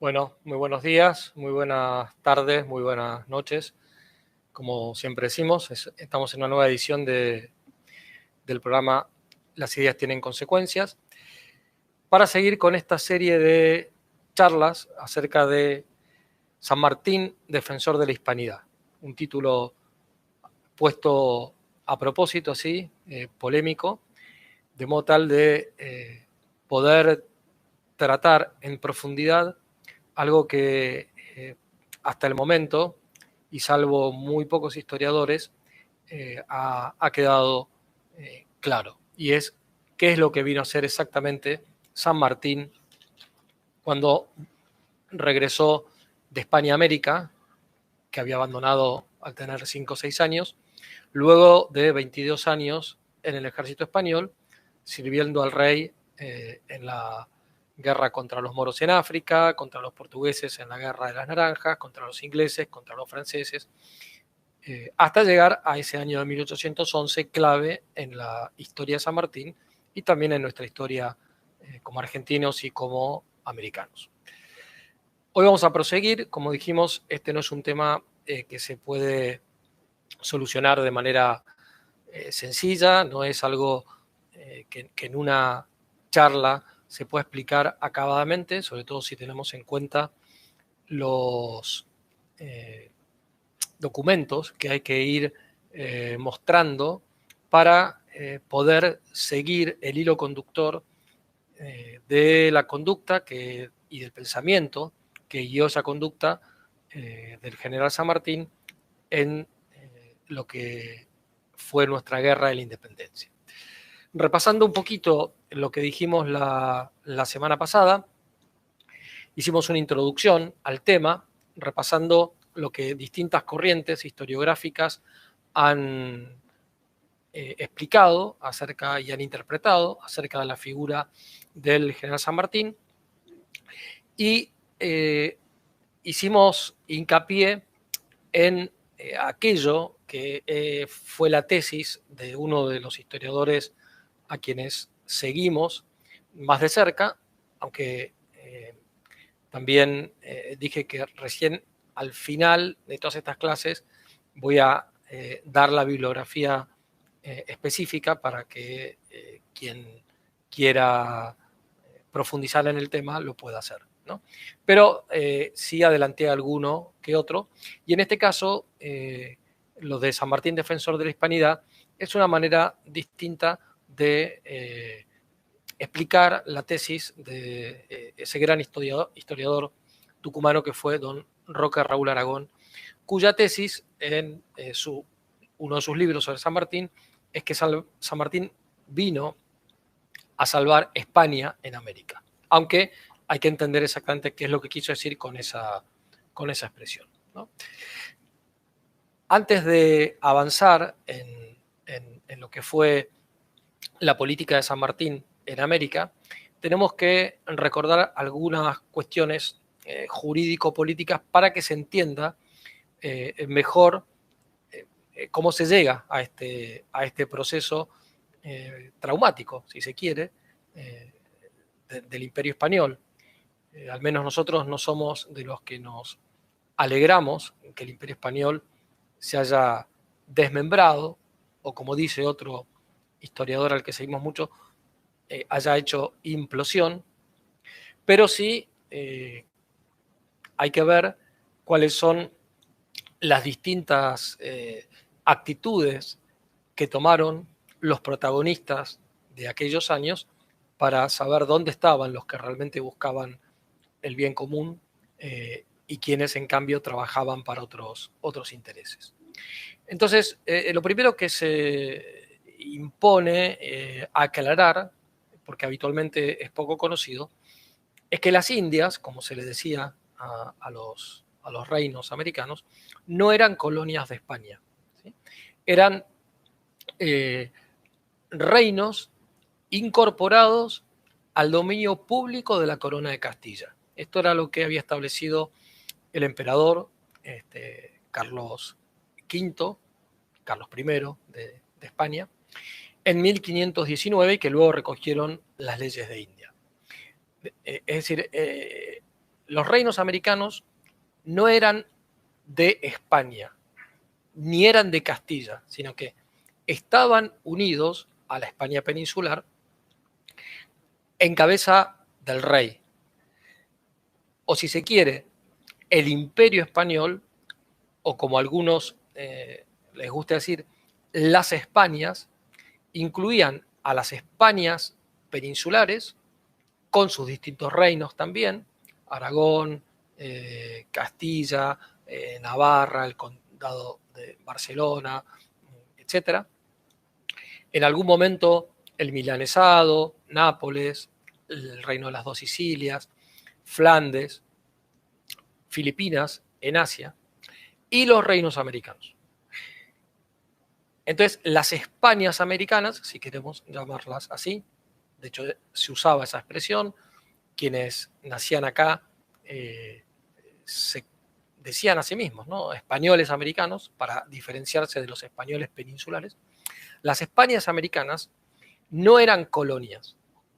Bueno, muy buenos días, muy buenas tardes, muy buenas noches. Como siempre decimos, estamos en una nueva edición del programa Las ideas tienen consecuencias, para seguir con esta serie de charlas acerca de San Martín, defensor de la hispanidad. Un título puesto a propósito, así, polémico, de modo tal de poder tratar en profundidad algo que hasta el momento, y salvo muy pocos historiadores, ha quedado claro. Y es qué es lo que vino a ser exactamente San Martín cuando regresó de España a América, que había abandonado al tener 5 o 6 años, luego de 22 años en el ejército español, sirviendo al rey en la guerra contra los moros en África, contra los portugueses en la guerra de las naranjas, contra los ingleses, contra los franceses, hasta llegar a ese año de 1811, clave en la historia de San Martín y también en nuestra historia como argentinos y como americanos. Hoy vamos a proseguir. Como dijimos, este no es un tema que se puede solucionar de manera sencilla, no es algo que en una charla se pueda explicar acabadamente, sobre todo si tenemos en cuenta los documentos que hay que ir mostrando para poder seguir el hilo conductor de la conducta y del pensamiento que guió esa conducta del general San Martín en lo que fue nuestra guerra de la independencia. Repasando un poquito lo que dijimos la semana pasada, hicimos una introducción al tema, repasando lo que distintas corrientes historiográficas han explicado acerca y han interpretado acerca de la figura del general San Martín, y hicimos hincapié en aquello que fue la tesis de uno de los historiadores a quienes seguimos más de cerca, aunque también dije que recién al final de todas estas clases voy a dar la bibliografía específica para que quien quiera profundizar en el tema lo pueda hacer, ¿no? Pero sí adelanté alguno que otro, y en este caso lo de San Martín, defensor de la hispanidad, es una manera distinta de explicar la tesis de ese gran historiador tucumano que fue don Roque Raúl Aragón, cuya tesis en uno de sus libros sobre San Martín es que San Martín vino a salvar España en América, aunque hay que entender exactamente qué es lo que quiso decir con esa expresión, ¿no? Antes de avanzar en lo que fue la política de San Martín en América, tenemos que recordar algunas cuestiones jurídico-políticas para que se entienda mejor cómo se llega a este proceso traumático, si se quiere, del Imperio Español. Al menos nosotros no somos de los que nos alegramos que el Imperio Español se haya desmembrado, o como dice otro historiador al que seguimos mucho, haya hecho implosión, pero sí hay que ver cuáles son las distintas actitudes que tomaron los protagonistas de aquellos años para saber dónde estaban los que realmente buscaban el bien común y quienes en cambio trabajaban para otros intereses. Entonces, lo primero que se impone aclarar, porque habitualmente es poco conocido, es que las Indias, como se le decía a los reinos americanos, no eran colonias de España, ¿sí? Eran reinos incorporados al dominio público de la corona de Castilla. Esto era lo que había establecido el emperador Carlos V, Carlos I de España, en 1519, que luego recogieron las leyes de India. Es decir, los reinos americanos no eran de España, ni eran de Castilla, sino que estaban unidos a la España peninsular en cabeza del rey. O si se quiere, el imperio español, o como a algunos les gusta decir, las Españas, incluían a las Españas peninsulares, con sus distintos reinos también, Aragón, Castilla, Navarra, el condado de Barcelona, etc. En algún momento el milanesado, Nápoles, el reino de las dos Sicilias, Flandes, Filipinas en Asia, y los reinos americanos. Entonces, las Españas americanas, si queremos llamarlas así, de hecho se usaba esa expresión, quienes nacían acá se decían a sí mismos, ¿no? Españoles americanos, para diferenciarse de los españoles peninsulares. Las Españas americanas no eran colonias,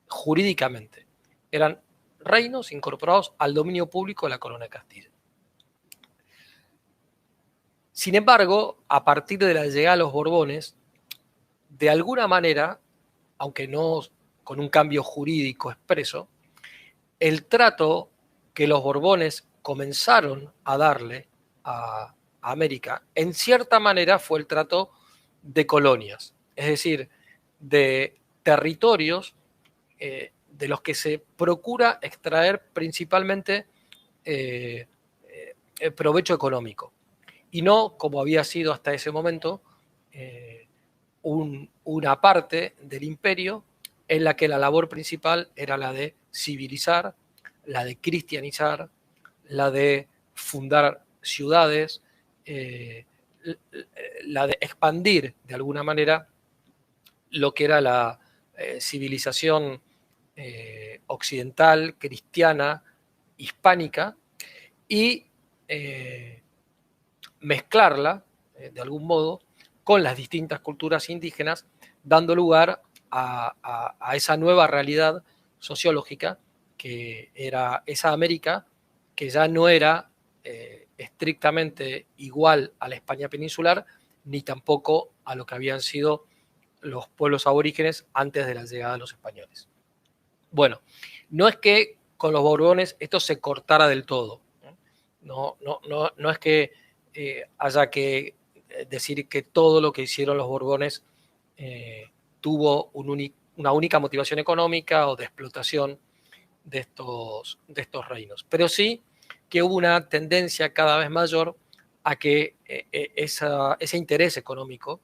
jurídicamente, eran reinos incorporados al dominio público de la corona de Castilla. Sin embargo, a partir de la llegada de los Borbones, de alguna manera, aunque no con un cambio jurídico expreso, el trato que los Borbones comenzaron a darle a América, en cierta manera fue el trato de colonias, es decir, de territorios de los que se procura extraer principalmente provecho económico, y no, como había sido hasta ese momento, una parte del imperio en la que la labor principal era la de civilizar, la de cristianizar, la de fundar ciudades, la de expandir de alguna manera lo que era la civilización occidental, cristiana, hispánica, y mezclarla, de algún modo, con las distintas culturas indígenas, dando lugar a esa nueva realidad sociológica que era esa América, que ya no era estrictamente igual a la España peninsular, ni tampoco a lo que habían sido los pueblos aborígenes antes de la llegada de los españoles. Bueno, no es que con los Borbones esto se cortara del todo. No es que haya que decir que todo lo que hicieron los Borbones tuvo una única motivación económica o de explotación de estos reinos. Pero sí que hubo una tendencia cada vez mayor a que ese interés económico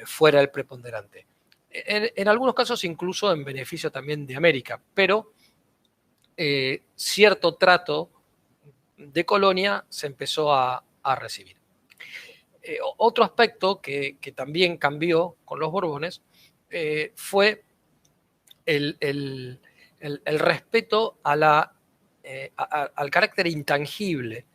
fuera el preponderante. En algunos casos incluso en beneficio también de América, pero cierto trato de colonia se empezó a recibir. Otro aspecto que también cambió con los Borbones fue el respeto al carácter intangible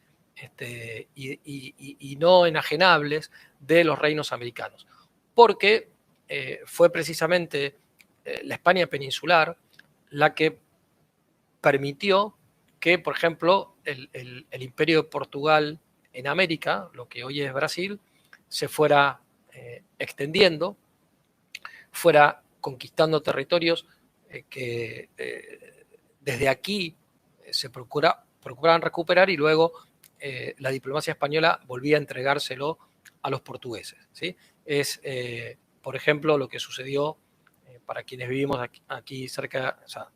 y no enajenables de los reinos americanos, porque fue precisamente la España peninsular la que permitió que, por ejemplo, el imperio de Portugal en América, lo que hoy es Brasil, se fuera extendiendo, fuera conquistando territorios que desde aquí se procuraban recuperar, y luego la diplomacia española volvía a entregárselo a los portugueses, ¿sí? Es, por ejemplo, lo que sucedió para quienes vivimos aquí cerca, o sea,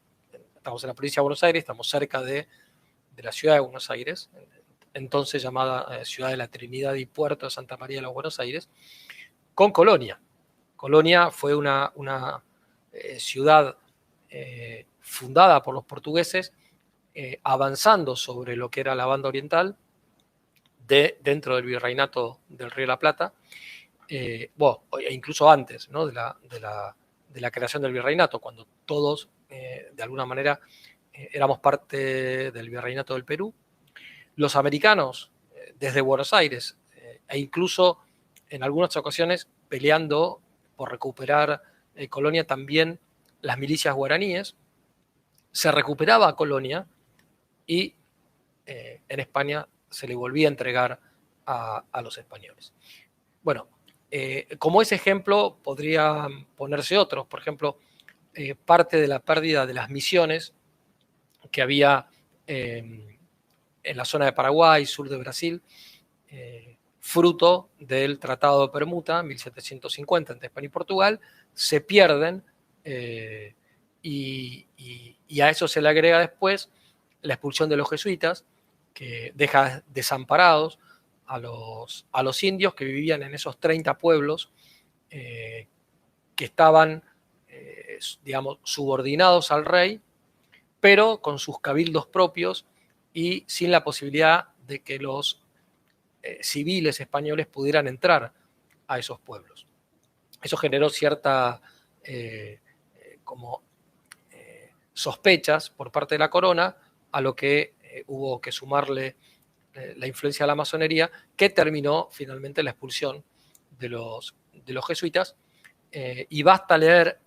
estamos en la provincia de Buenos Aires, estamos cerca de la ciudad de Buenos Aires, entonces llamada Ciudad de la Trinidad y Puerto de Santa María de los Buenos Aires, con Colonia. Colonia fue una ciudad fundada por los portugueses, avanzando sobre lo que era la banda oriental, dentro del virreinato del Río de la Plata, incluso antes, ¿no?, de la creación del virreinato, cuando todos, de alguna manera, éramos parte del virreinato del Perú. Los americanos, desde Buenos Aires, e incluso en algunas ocasiones peleando por recuperar Colonia, también las milicias guaraníes. Se recuperaba Colonia y en España se le volvía a entregar a los españoles. Bueno, como ese ejemplo podrían ponerse otros. Por ejemplo, parte de la pérdida de las misiones que había en la zona de Paraguay, sur de Brasil, fruto del Tratado de Permuta, 1750, entre España y Portugal, se pierden y a eso se le agrega después la expulsión de los jesuitas, que deja desamparados a los indios que vivían en esos 30 pueblos que estaban, digamos, subordinados al rey, pero con sus cabildos propios y sin la posibilidad de que los civiles españoles pudieran entrar a esos pueblos. Eso generó cierta como sospechas por parte de la corona, a lo que hubo que sumarle la influencia de la masonería, que terminó finalmente la expulsión de los jesuitas. Y basta leer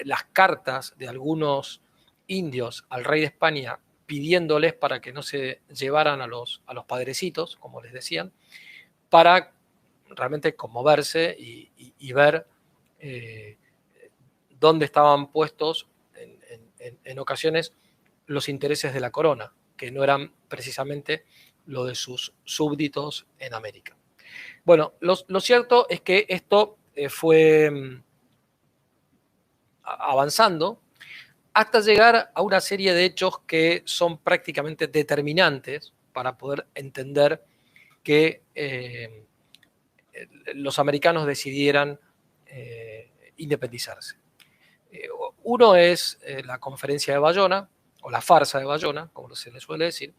las cartas de algunos indios al rey de España pidiéndoles para que no se llevaran a los padrecitos, como les decían, para realmente conmoverse y ver dónde estaban puestos en ocasiones los intereses de la corona, que no eran precisamente lo de sus súbditos en América. Bueno, lo cierto es que esto fue avanzando hasta llegar a una serie de hechos que son prácticamente determinantes para poder entender que los americanos decidieran independizarse. Uno es la conferencia de Bayona, o la farsa de Bayona, como se le suele decir,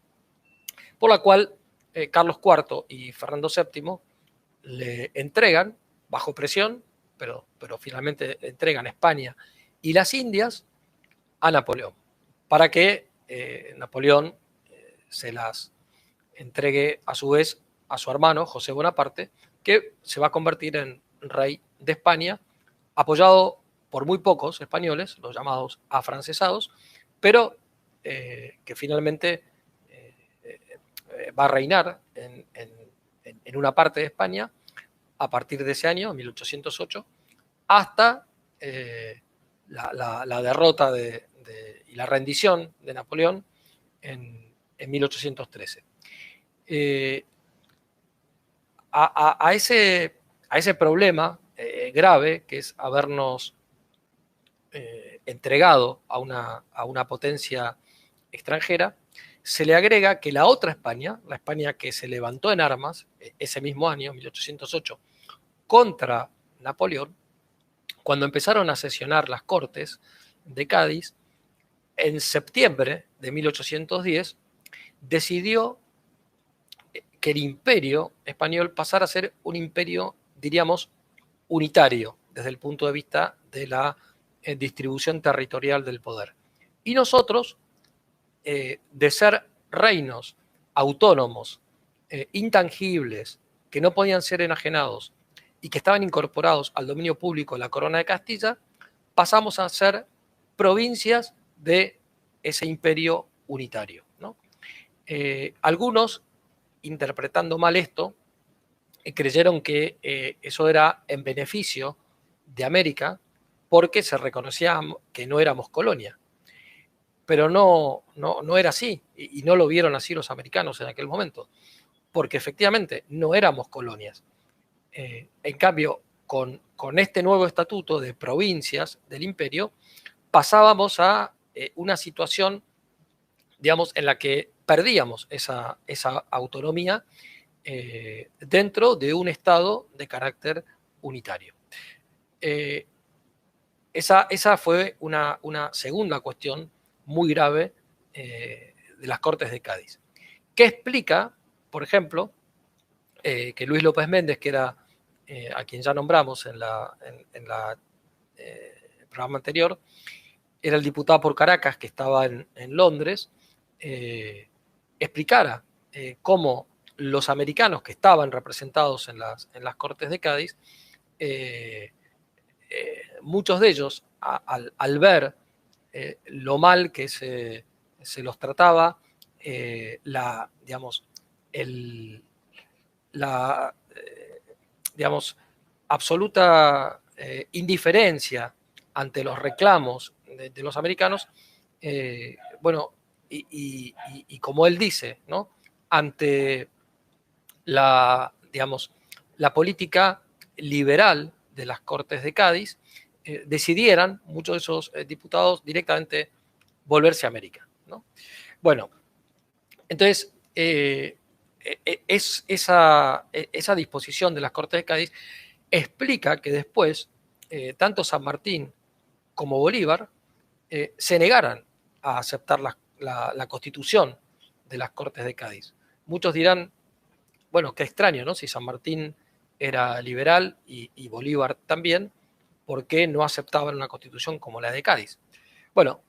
por la cual Carlos IV y Fernando VII le entregan, bajo presión, pero finalmente entregan España y las Indias a Napoleón, para que Napoleón se las entregue a su vez a su hermano José Bonaparte, que se va a convertir en rey de España, apoyado por muy pocos españoles, los llamados afrancesados, pero que finalmente va a reinar en una parte de España a partir de ese año, 1808, hasta la derrota y la rendición de Napoleón en 1813. A ese problema grave, que es habernos entregado a una potencia extranjera, se le agrega que la otra España, la España que se levantó en armas ese mismo año, 1808, contra Napoleón, cuando empezaron a sesionar las Cortes de Cádiz, en septiembre de 1810, decidió que el imperio español pasara a ser un imperio, diríamos, unitario, desde el punto de vista de la distribución territorial del poder. Y nosotros, de ser reinos autónomos, intangibles, que no podían ser enajenados y que estaban incorporados al dominio público de la corona de Castilla, pasamos a ser provincias de ese imperio unitario, ¿no? Algunos, interpretando mal esto, creyeron que eso era en beneficio de América porque se reconocía que no éramos colonia. Pero no era así, y no lo vieron así los americanos en aquel momento, porque efectivamente no éramos colonias. En cambio, con este nuevo estatuto de provincias del imperio, pasábamos a una situación, digamos, en la que perdíamos esa autonomía dentro de un Estado de carácter unitario. Esa fue una segunda cuestión muy grave de las Cortes de Cádiz, que explica, por ejemplo, que Luis López Méndez, que era a quien ya nombramos en el programa anterior, era el diputado por Caracas que estaba en Londres, explicara cómo los americanos que estaban representados en las Cortes de Cádiz, muchos de ellos, al ver lo mal que se los trataba digamos, digamos, absoluta indiferencia ante los reclamos de los americanos, bueno, y como él dice, ¿no? Ante digamos, la política liberal de las Cortes de Cádiz, decidieran muchos de esos diputados directamente volverse a América, ¿no? Bueno, entonces, esa disposición de las Cortes de Cádiz explica que después tanto San Martín como Bolívar se negaran a aceptar la constitución de las Cortes de Cádiz. Muchos dirán, bueno, qué extraño, ¿no? Si San Martín era liberal y Bolívar también, ¿por qué no aceptaban una constitución como la de Cádiz? Bueno,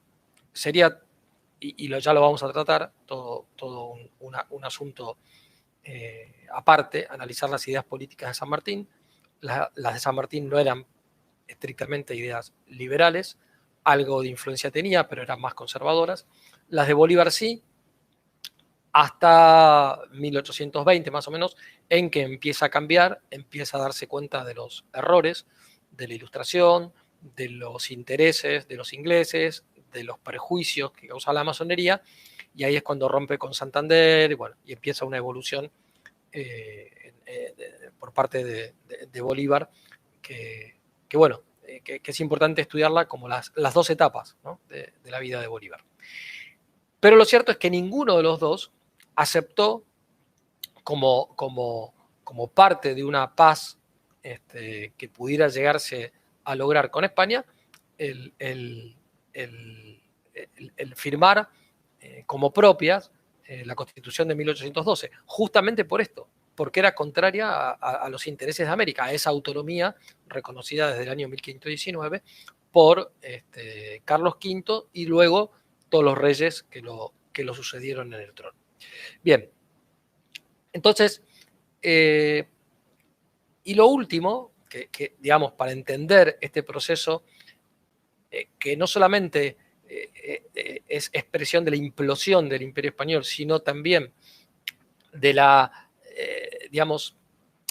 sería, ya lo vamos a tratar, todo un asunto aparte, analizar las ideas políticas de San Martín. Las de San Martín no eran estrictamente ideas liberales, algo de influencia tenía, pero eran más conservadoras. Las de Bolívar sí, hasta 1820 más o menos, en que empieza a cambiar, empieza a darse cuenta de los errores de la Ilustración, de los intereses de los ingleses, de los prejuicios que causaba la masonería, y ahí es cuando rompe con Santander, y, bueno, y empieza una evolución por parte de Bolívar, que bueno, que es importante estudiarla como las dos etapas, ¿no? de la vida de Bolívar. Pero lo cierto es que ninguno de los dos aceptó como parte de una paz que pudiera llegarse a lograr con España, el firmar como propias la Constitución de 1812, justamente por esto, porque era contraria a los intereses de América, a esa autonomía reconocida desde el año 1519 por Carlos V y luego todos los reyes que lo sucedieron en el trono. Bien, entonces, y lo último, digamos, para entender este proceso, que no solamente es expresión de la implosión del Imperio Español, sino también de digamos,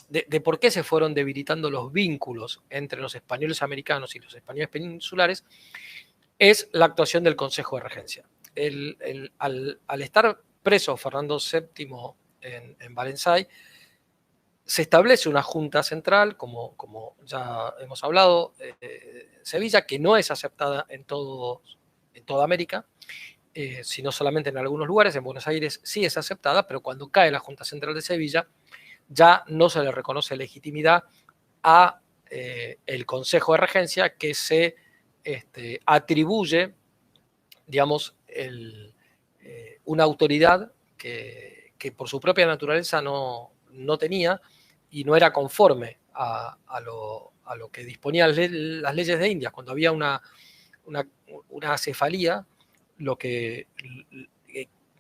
de por qué se fueron debilitando los vínculos entre los españoles americanos y los españoles peninsulares, es la actuación del Consejo de Regencia. Al estar preso Fernando VII en Valenciennes, se establece una junta central, como ya hemos hablado, Sevilla, que no es aceptada en toda América, sino solamente en algunos lugares. En Buenos Aires sí es aceptada, pero cuando cae la Junta Central de Sevilla, ya no se le reconoce legitimidad a el Consejo de Regencia, que se atribuye, digamos, una autoridad que por su propia naturaleza no tenía y no era conforme a lo que disponían las leyes de Indias. Cuando había una acefalía,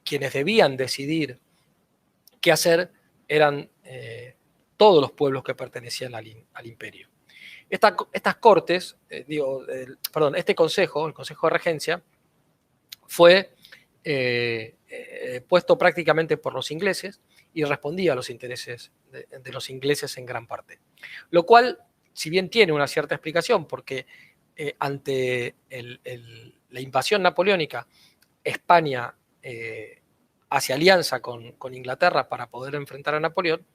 quienes debían decidir qué hacer eran todos los pueblos que pertenecían al imperio. Estas cortes, este consejo, el Consejo de Regencia, fue puesto prácticamente por los ingleses y respondía a los intereses de los ingleses en gran parte. Lo cual, si bien tiene una cierta explicación, porque ante la invasión napoleónica, España hace alianza con Inglaterra para poder enfrentar a Napoleón,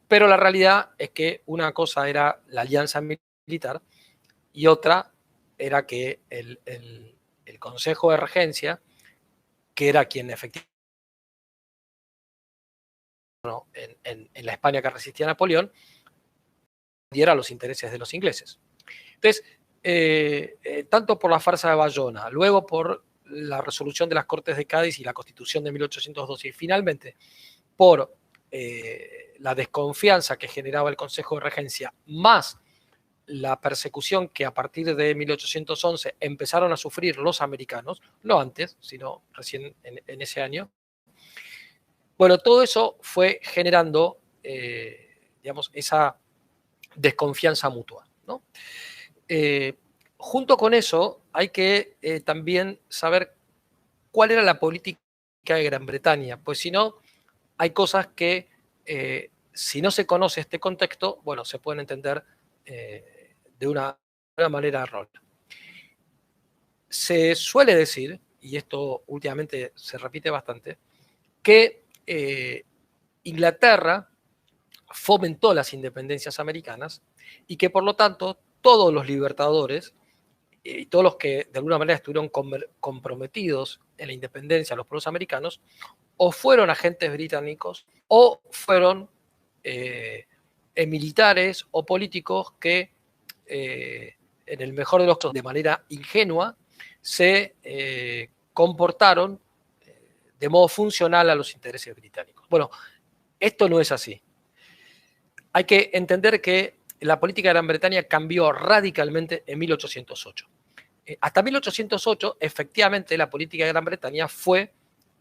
pero la realidad es que una cosa era la alianza militar y otra era que el Consejo de Regencia, que era quien efectivamente en la España que resistía a Napoleón, diera los intereses de los ingleses. Entonces, tanto por la farsa de Bayona, luego por la resolución de las Cortes de Cádiz y la Constitución de 1812, y finalmente por la desconfianza que generaba el Consejo de Regencia, más la persecución que a partir de 1811 empezaron a sufrir los americanos, no antes, sino recién en ese año. Bueno, todo eso fue generando, digamos, esa desconfianza mutua, ¿no? Junto con eso, hay que también saber cuál era la política de Gran Bretaña, pues si no, hay cosas que, si no se conoce este contexto, bueno, se pueden entender de una manera errónea. Se suele decir, y esto últimamente se repite bastante, que Inglaterra fomentó las independencias americanas y que por lo tanto todos los libertadores y todos los que de alguna manera estuvieron comprometidos en la independencia de los pueblos americanos o fueron agentes británicos o fueron militares o políticos que en el mejor de los casos de manera ingenua se comportaron de modo funcional a los intereses británicos. Bueno, esto no es así. Hay que entender que la política de Gran Bretaña cambió radicalmente en 1808. Hasta 1808, efectivamente, la política de Gran Bretaña fue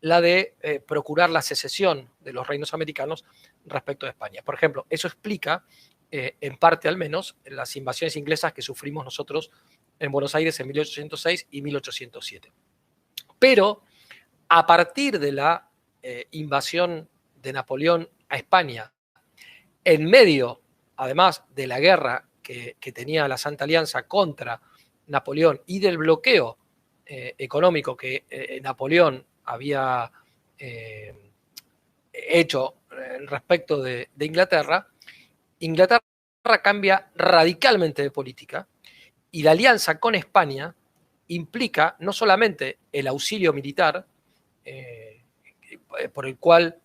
la de procurar la secesión de los reinos americanos respecto a España. Por ejemplo, eso explica, en parte al menos, las invasiones inglesas que sufrimos nosotros en Buenos Aires en 1806 y 1807. Pero a partir de la invasión de Napoleón a España, en medio, además, de la guerra que tenía la Santa Alianza contra Napoleón y del bloqueo económico que Napoleón había hecho respecto de Inglaterra, Inglaterra cambia radicalmente de política y la alianza con España implica no solamente el auxilio militar, por el cual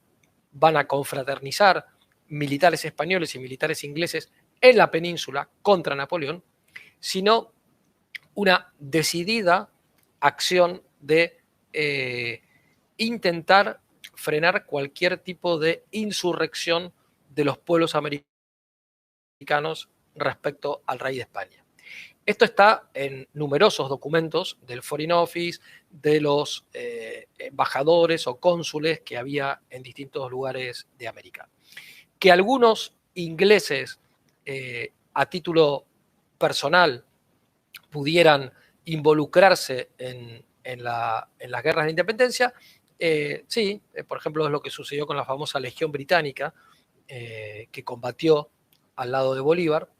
van a confraternizar militares españoles y militares ingleses en la península contra Napoleón, sino una decidida acción de intentar frenar cualquier tipo de insurrección de los pueblos americanos respecto al rey de España. Esto está en numerosos documentos del Foreign Office, de los embajadores o cónsules que había en distintos lugares de América. Que algunos ingleses, a título personal, pudieran involucrarse en las guerras de independencia, sí, por ejemplo, es lo que sucedió con la famosa Legión Británica, que combatió al lado de Bolívar,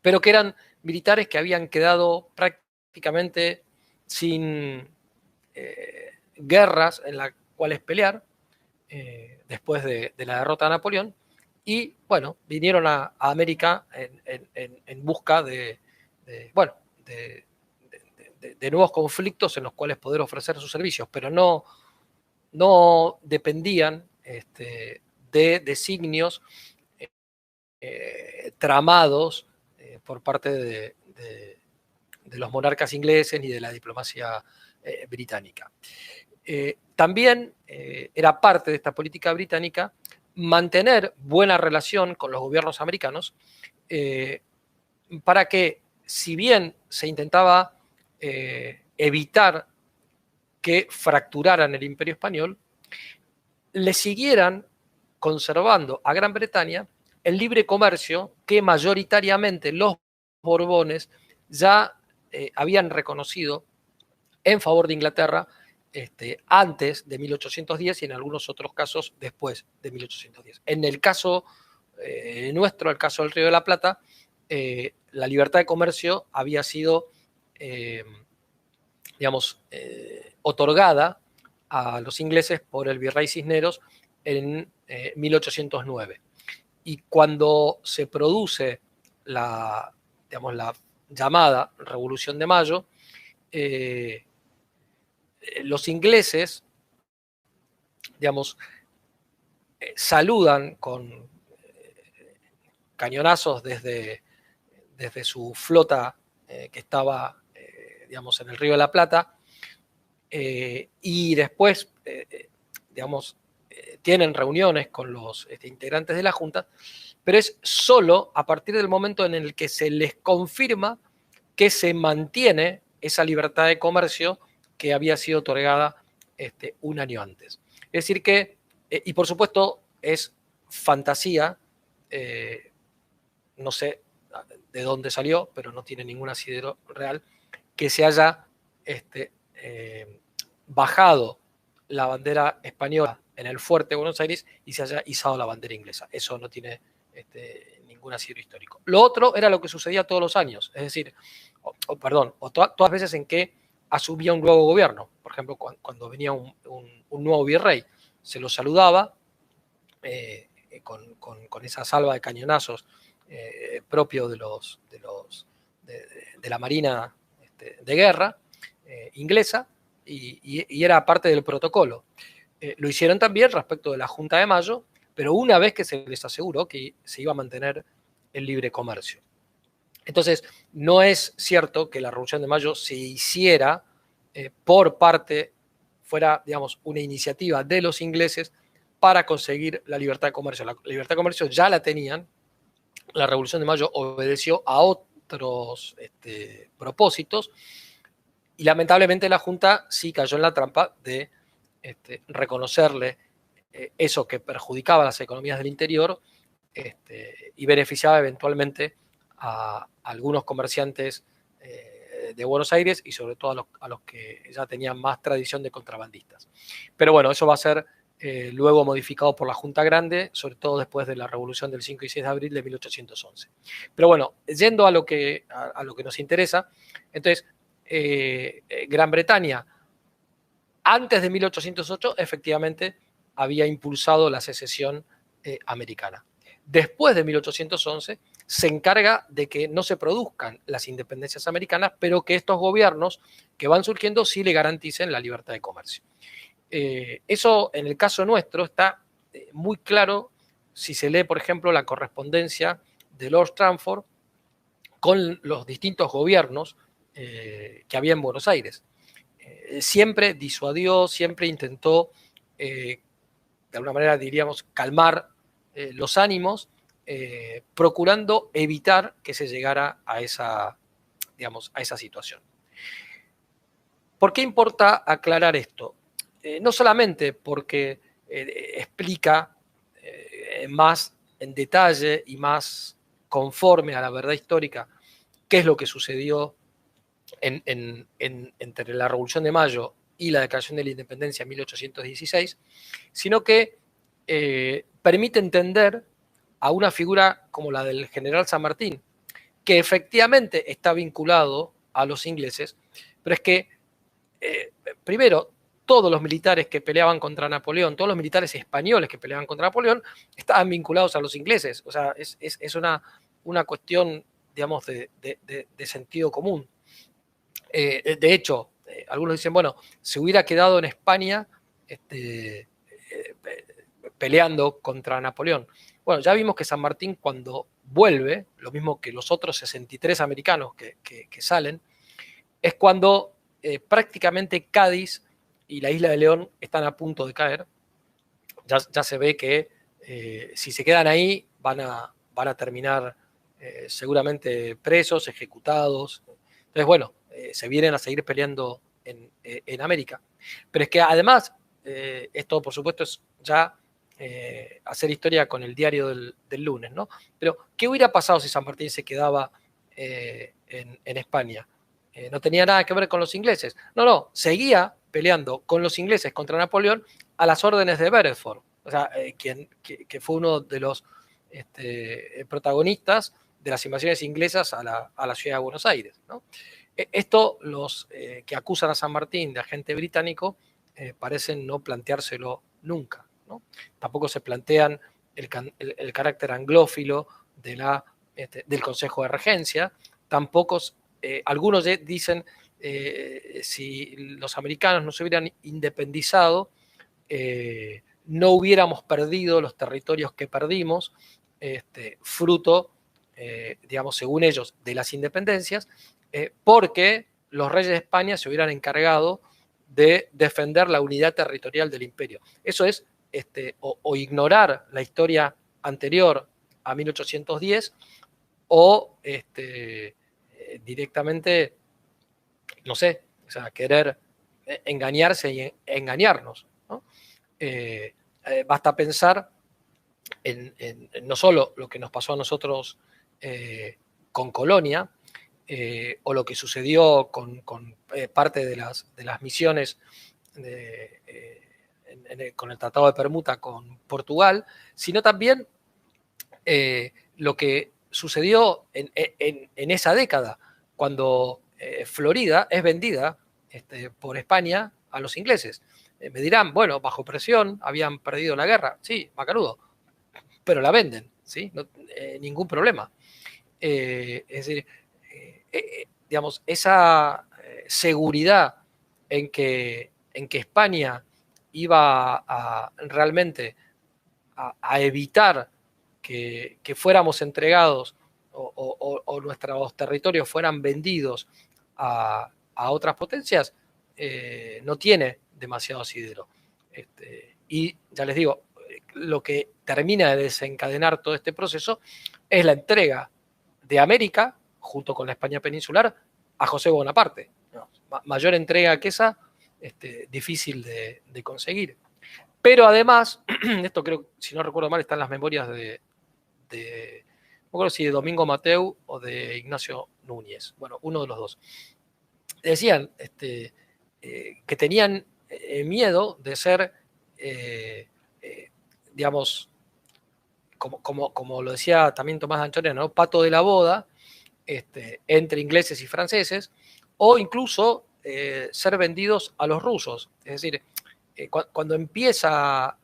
pero que eran militares que habían quedado prácticamente sin guerras en las cuales pelear después de la derrota de Napoleón, y bueno, vinieron a América en busca de nuevos conflictos en los cuales poder ofrecer sus servicios, pero no dependían de designios tramados por parte de los monarcas ingleses ni de la diplomacia británica. También era parte de esta política británica mantener buena relación con los gobiernos americanos para que, si bien se intentaba evitar que fracturaran el Imperio Español, le siguieran conservando a Gran Bretaña el libre comercio que mayoritariamente los Borbones ya habían reconocido en favor de Inglaterra antes de 1810 y en algunos otros casos después de 1810. En el caso nuestro, el caso del Río de la Plata, la libertad de comercio había sido, otorgada a los ingleses por el virrey Cisneros en 1809. Y cuando se produce la llamada Revolución de Mayo, los ingleses, saludan con cañonazos desde su flota que estaba, en el Río de la Plata, y después, tienen reuniones con los integrantes de la Junta, pero es solo a partir del momento en el que se les confirma que se mantiene esa libertad de comercio que había sido otorgada un año antes. Es decir que, y por supuesto es fantasía, no sé de dónde salió, pero no tiene ningún asidero real, que se haya bajado la bandera española en el fuerte de Buenos Aires y se haya izado la bandera inglesa. Eso no tiene ningún asidero histórico. Lo otro era lo que sucedía todos los años, es decir, todas las veces en que asumía un nuevo gobierno. Por ejemplo, cuando venía un nuevo virrey, se lo saludaba con esa salva de cañonazos propio de la Marina de guerra inglesa, y era parte del protocolo. Lo hicieron también respecto de la Junta de Mayo, pero una vez que se les aseguró que se iba a mantener el libre comercio. Entonces, no es cierto que la Revolución de Mayo se hiciera por parte, fuera, digamos, una iniciativa de los ingleses para conseguir la libertad de comercio. La libertad de comercio ya la tenían. La Revolución de Mayo obedeció a otros propósitos, y lamentablemente la Junta sí cayó en la trampa de reconocerle eso que perjudicaba las economías del interior y beneficiaba eventualmente a algunos comerciantes de Buenos Aires y sobre todo a los que ya tenían más tradición de contrabandistas. Pero bueno, eso va a ser luego modificado por la Junta Grande, sobre todo después de la Revolución del 5 y 6 de abril de 1811. Pero bueno, yendo a lo que nos interesa, entonces, Gran Bretaña, antes de 1808, efectivamente, había impulsado la secesión americana. Después de 1811, se encarga de que no se produzcan las independencias americanas, pero que estos gobiernos que van surgiendo sí le garanticen la libertad de comercio. Eso, en el caso nuestro, está muy claro si se lee, por ejemplo, la correspondencia de Lord Strangford con los distintos gobiernos que había en Buenos Aires. Siempre disuadió, siempre intentó, de alguna manera diríamos, calmar los ánimos, procurando evitar que se llegara a esa situación. ¿Por qué importa aclarar esto? No solamente porque explica más en detalle y más conforme a la verdad histórica qué es lo que sucedió entre la Revolución de Mayo y la Declaración de la Independencia en 1816, sino que permite entender a una figura como la del general San Martín, que efectivamente está vinculado a los ingleses, pero es que, primero, todos los militares que peleaban contra Napoleón, todos los militares españoles que peleaban contra Napoleón, estaban vinculados a los ingleses. O sea, es una cuestión, digamos, de sentido común. De hecho, algunos dicen, bueno, se hubiera quedado en España peleando contra Napoleón. Bueno, ya vimos que San Martín, cuando vuelve, lo mismo que los otros 63 americanos que salen, es cuando prácticamente Cádiz y la isla de León están a punto de caer. Ya se ve que si se quedan ahí van a terminar seguramente presos, ejecutados. Entonces, bueno, se vienen a seguir peleando en América. Pero es que además, esto por supuesto es ya hacer historia con el diario del lunes, ¿no? Pero, ¿qué hubiera pasado si San Martín se quedaba en España? No tenía nada que ver con los ingleses. No, seguía peleando con los ingleses contra Napoleón a las órdenes de Beresford, o sea, que fue uno de los protagonistas de las invasiones inglesas a la ciudad de Buenos Aires, ¿no? Esto los que acusan a San Martín de agente británico parecen no planteárselo nunca, ¿no? Tampoco se plantean el carácter anglófilo del Consejo de Regencia, tampoco algunos dicen si los americanos no se hubieran independizado, no hubiéramos perdido los territorios que perdimos, fruto, digamos, según ellos, de las independencias, porque los reyes de España se hubieran encargado de defender la unidad territorial del imperio. Eso es o ignorar la historia anterior a 1810 o directamente, no sé, o sea, querer engañarse y engañarnos, ¿no? Basta pensar en no solo lo que nos pasó a nosotros con Colonia, o lo que sucedió con parte de las misiones con el Tratado de Permuta con Portugal, sino también lo que sucedió en esa década, cuando Florida es vendida por España a los ingleses. Me dirán, bueno, bajo presión, habían perdido la guerra. Sí, macanudo, pero la venden, ¿sí? No, ningún problema. Es decir, digamos, esa seguridad en que España iba realmente a evitar que fuéramos entregados o nuestros territorios fueran vendidos a otras potencias, no tiene demasiado asidero. Y ya les digo, lo que termina de desencadenar todo este proceso es la entrega de América, junto con la España peninsular, a José Bonaparte. ¿No? Mayor entrega que esa, difícil de conseguir. Pero además, esto creo, si no recuerdo mal, está en las memorias no me acuerdo si de Domingo Mateu o de Ignacio Núñez, bueno, uno de los dos. Decían que tenían miedo de ser, digamos, como lo decía también Tomás Anchorena, ¿no? Pato de la boda entre ingleses y franceses, o incluso ser vendidos a los rusos. Es decir, cuando empiezan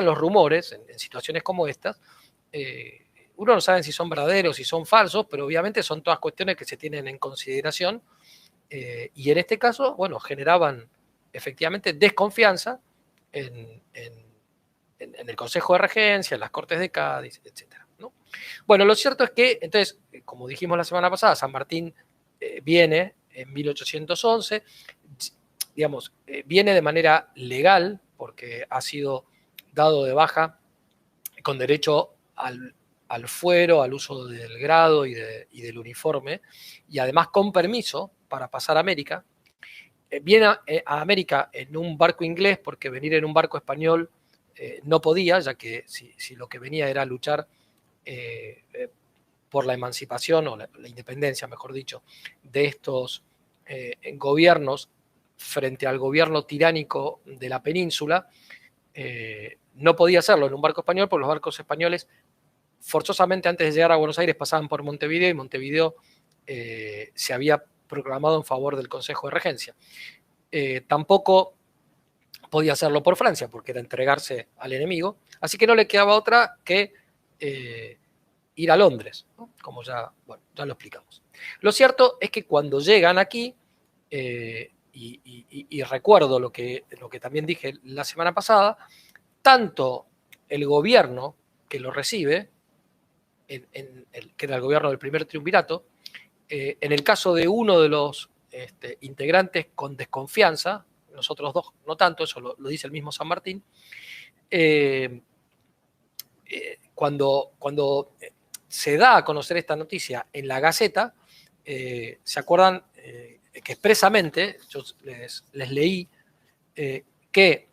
los rumores en situaciones como estas, uno no sabe si son verdaderos, si son falsos, pero obviamente son todas cuestiones que se tienen en consideración, y en este caso, bueno, generaban efectivamente desconfianza en el Consejo de Regencia, en las Cortes de Cádiz, etc. ¿no? Bueno, lo cierto es que, entonces, como dijimos la semana pasada, San Martín viene en 1811, digamos, viene de manera legal, porque ha sido dado de baja con derecho al fuero, al uso del grado y del uniforme, y además con permiso para pasar a América. Viene a América en un barco inglés, porque venir en un barco español no podía, ya que si lo que venía era luchar por la emancipación, o la independencia, mejor dicho, de estos gobiernos frente al gobierno tiránico de la península, no podía hacerlo en un barco español, porque los barcos españoles forzosamente antes de llegar a Buenos Aires pasaban por Montevideo, y Montevideo se había proclamado en favor del Consejo de Regencia. Tampoco podía hacerlo por Francia, porque era entregarse al enemigo, así que no le quedaba otra que ir a Londres, ¿no? Como ya lo explicamos. Lo cierto es que cuando llegan aquí, y recuerdo lo que también dije la semana pasada, tanto el gobierno que lo recibe, que era el gobierno del primer triunvirato, en el caso de uno de los integrantes con desconfianza, nosotros dos no tanto, eso lo dice el mismo San Martín, cuando se da a conocer esta noticia en la Gaceta, ¿se acuerdan que expresamente yo les leí que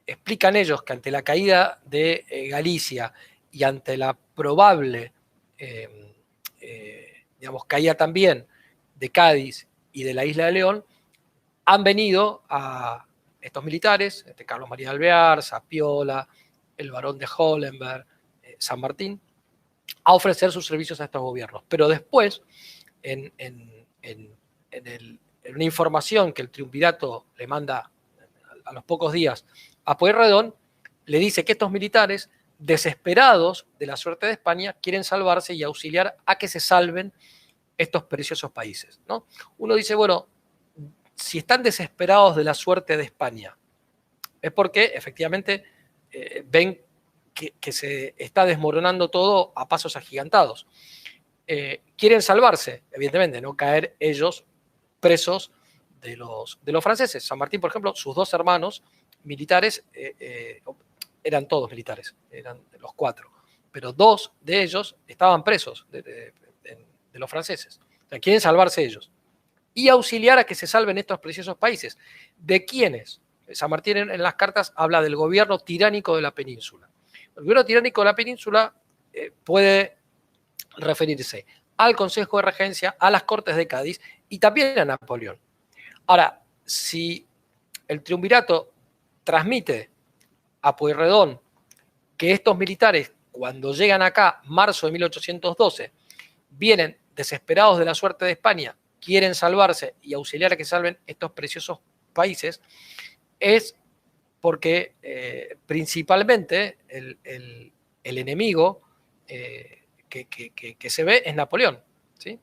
explican ellos que ante la caída de Galicia y ante la probable digamos, caída también de Cádiz y de la isla de León, han venido a estos militares, Carlos María de Alvear, Zapiola, el barón de Hollenberg, San Martín, a ofrecer sus servicios a estos gobiernos. Pero después, en una información que el triunvirato le manda a los pocos días a Pueyrredón, le dice que estos militares, desesperados de la suerte de España, quieren salvarse y auxiliar a que se salven estos preciosos países, ¿no? Uno dice, bueno, si están desesperados de la suerte de España, es porque efectivamente ven que se está desmoronando todo a pasos agigantados. Quieren salvarse, evidentemente, no caer ellos presos de los franceses. San Martín, por ejemplo, sus dos hermanos militares, eran todos militares, eran los cuatro, pero dos de ellos estaban presos de los franceses. O sea, quieren salvarse ellos y auxiliar a que se salven estos preciosos países. ¿De quiénes? San Martín en las cartas habla del gobierno tiránico de la península. El gobierno tiránico de la península puede referirse al Consejo de Regencia, a las Cortes de Cádiz y también a Napoleón. Ahora, si el triunvirato transmite a Pueyrredón que estos militares, cuando llegan acá, marzo de 1812, vienen desesperados de la suerte de España, quieren salvarse y auxiliar a que salven estos preciosos países, es porque principalmente el enemigo que se ve es Napoleón, ¿sí?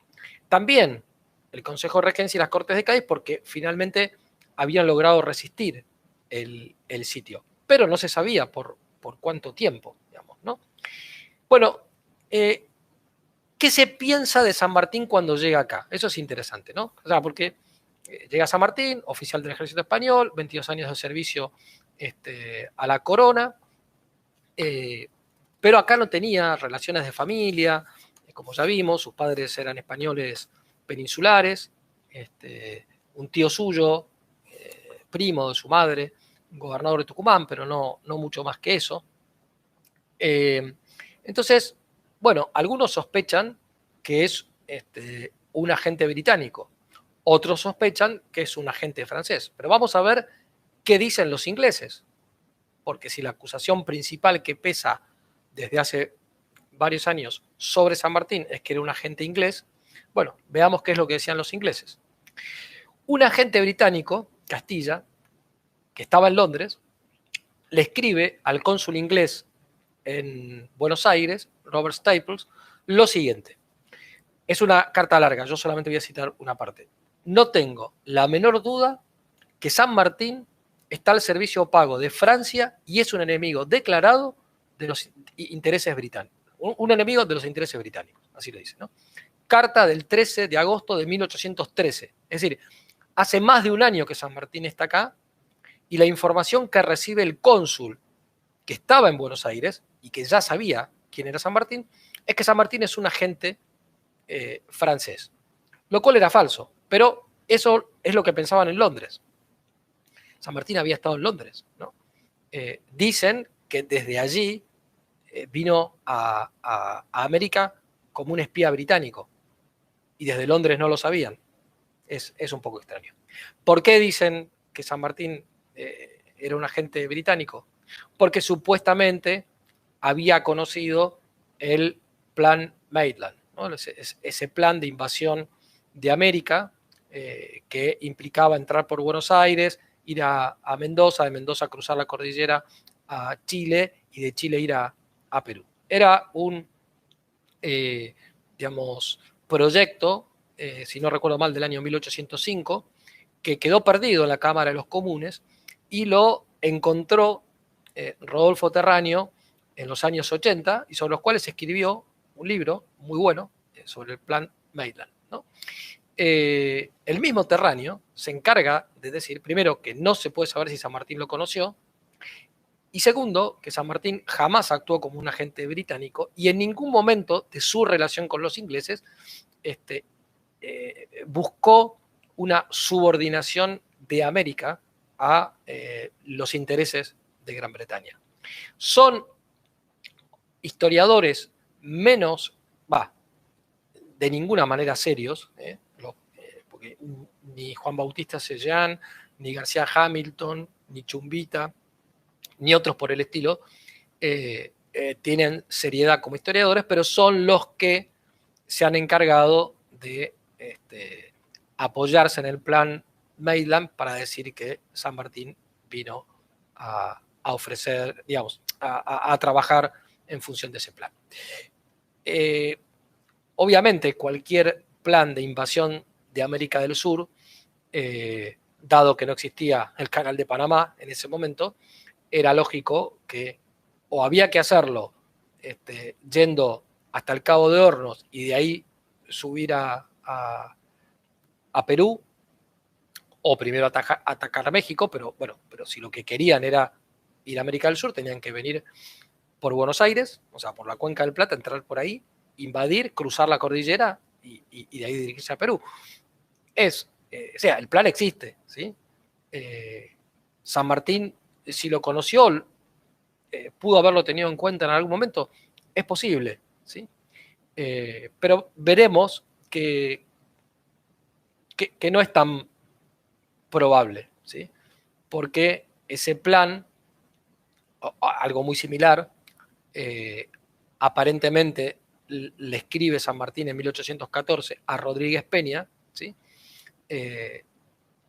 También el Consejo de Regencia y las Cortes de Cádiz, porque finalmente habían logrado resistir el sitio, pero no se sabía por cuánto tiempo, digamos, ¿no? Bueno, ¿qué se piensa de San Martín cuando llega acá? Eso es interesante, ¿no? O sea, porque llega San Martín, oficial del ejército español, 22 años de servicio a la corona, pero acá no tenía relaciones de familia, como ya vimos, sus padres eran españoles peninsulares, un tío suyo, primo de su madre, gobernador de Tucumán, pero no mucho más que eso. Entonces, bueno, algunos sospechan que es un agente británico, otros sospechan que es un agente francés, pero vamos a ver qué dicen los ingleses, porque si la acusación principal que pesa desde hace varios años sobre San Martín es que era un agente inglés, bueno, veamos qué es lo que decían los ingleses. Un agente británico, Castilla, que estaba en Londres, le escribe al cónsul inglés en Buenos Aires, Robert Staples, lo siguiente. Es una carta larga, yo solamente voy a citar una parte. No tengo la menor duda que San Martín está al servicio pago de Francia y es un enemigo declarado de los intereses británicos. Un enemigo de los intereses británicos, así lo dice, ¿no? Carta del 13 de agosto de 1813. Es decir, hace más de un año que San Martín está acá y la información que recibe el cónsul que estaba en Buenos Aires y que ya sabía quién era San Martín, es que San Martín es un agente francés, lo cual era falso, pero eso es lo que pensaban en Londres. San Martín había estado en Londres, ¿no? Dicen que desde allí vino a América como un espía británico y desde Londres no lo sabían. Es un poco extraño. ¿Por qué dicen que San Martín era un agente británico? Porque supuestamente había conocido el plan Maitland, ¿no? Ese plan de invasión de América que implicaba entrar por Buenos Aires, ir a Mendoza, de Mendoza cruzar la cordillera a Chile y de Chile ir a Perú. Era un, digamos, proyecto, si no recuerdo mal, del año 1805, que quedó perdido en la Cámara de los Comunes y lo encontró Rodolfo Terráneo en los años 80 y sobre los cuales escribió un libro muy bueno sobre el plan Maitland, ¿no? El mismo Terráneo se encarga de decir, primero, que no se puede saber si San Martín lo conoció, y segundo, que San Martín jamás actuó como un agente británico y en ningún momento de su relación con los ingleses buscó una subordinación de América a los intereses de Gran Bretaña. Son historiadores menos, de ninguna manera serios, porque ni Juan Bautista Sellán, ni García Hamilton, ni Chumbita, ni otros por el estilo, tienen seriedad como historiadores, pero son los que se han encargado de apoyarse en el plan Maitland para decir que San Martín vino a ofrecer, digamos, a trabajar en función de ese plan. Obviamente, cualquier plan de invasión de América del Sur, dado que no existía el Canal de Panamá en ese momento, era lógico que o había que hacerlo yendo hasta el Cabo de Hornos y de ahí subir a Perú, o primero atacar a México, pero bueno, pero si lo que querían era ir a América del Sur, tenían que venir por Buenos Aires, o sea, por la Cuenca del Plata, entrar por ahí, invadir, cruzar la cordillera y de ahí dirigirse a Perú. O sea, el plan existe, ¿sí? San Martín, si lo conoció, pudo haberlo tenido en cuenta en algún momento, es posible, ¿sí? Pero veremos que no es tan probable, ¿sí? porque ese plan, algo muy similar, aparentemente le escribe San Martín en 1814 a Rodríguez Peña, ¿sí?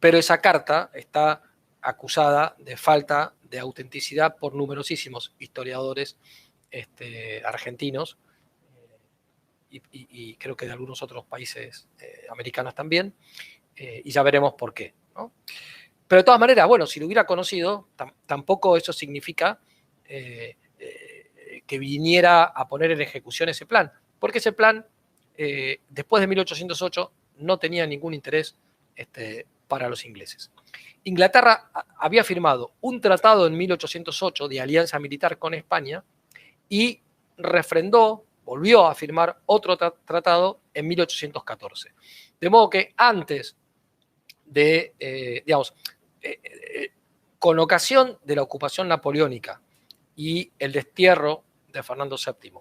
Pero esa carta está acusada de falta de autenticidad por numerosísimos historiadores argentinos y creo que de algunos otros países americanos también, y ya veremos por qué, ¿no? Pero de todas maneras, bueno, si lo hubiera conocido, tampoco eso significa que viniera a poner en ejecución ese plan, porque ese plan, después de 1808, no tenía ningún interés para los ingleses. Inglaterra había firmado un tratado en 1808 de alianza militar con España y refrendó, volvió a firmar otro tratado en 1814. De modo que antes de, con ocasión de la ocupación napoleónica y el destierro de Fernando VII,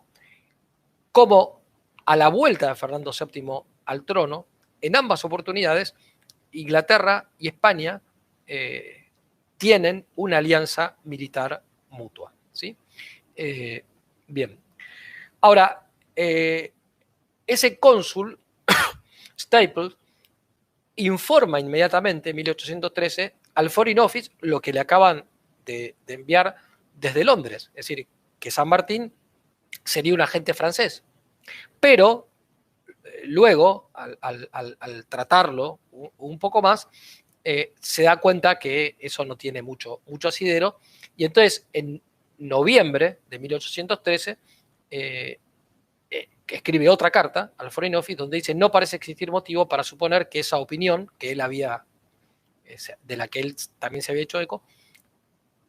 como a la vuelta de Fernando VII al trono, en ambas oportunidades, Inglaterra y España tienen una alianza militar mutua, ¿sí? Bien. Ahora, ese cónsul, Staples, informa inmediatamente en 1813 al Foreign Office lo que le acaban de enviar desde Londres, es decir, que San Martín sería un agente francés. Pero luego, al tratarlo un poco más, se da cuenta que eso no tiene mucho asidero, y entonces en noviembre de 1813 escribe otra carta al Foreign Office donde dice: no parece existir motivo para suponer que esa opinión que él había, de la que él también se había hecho eco,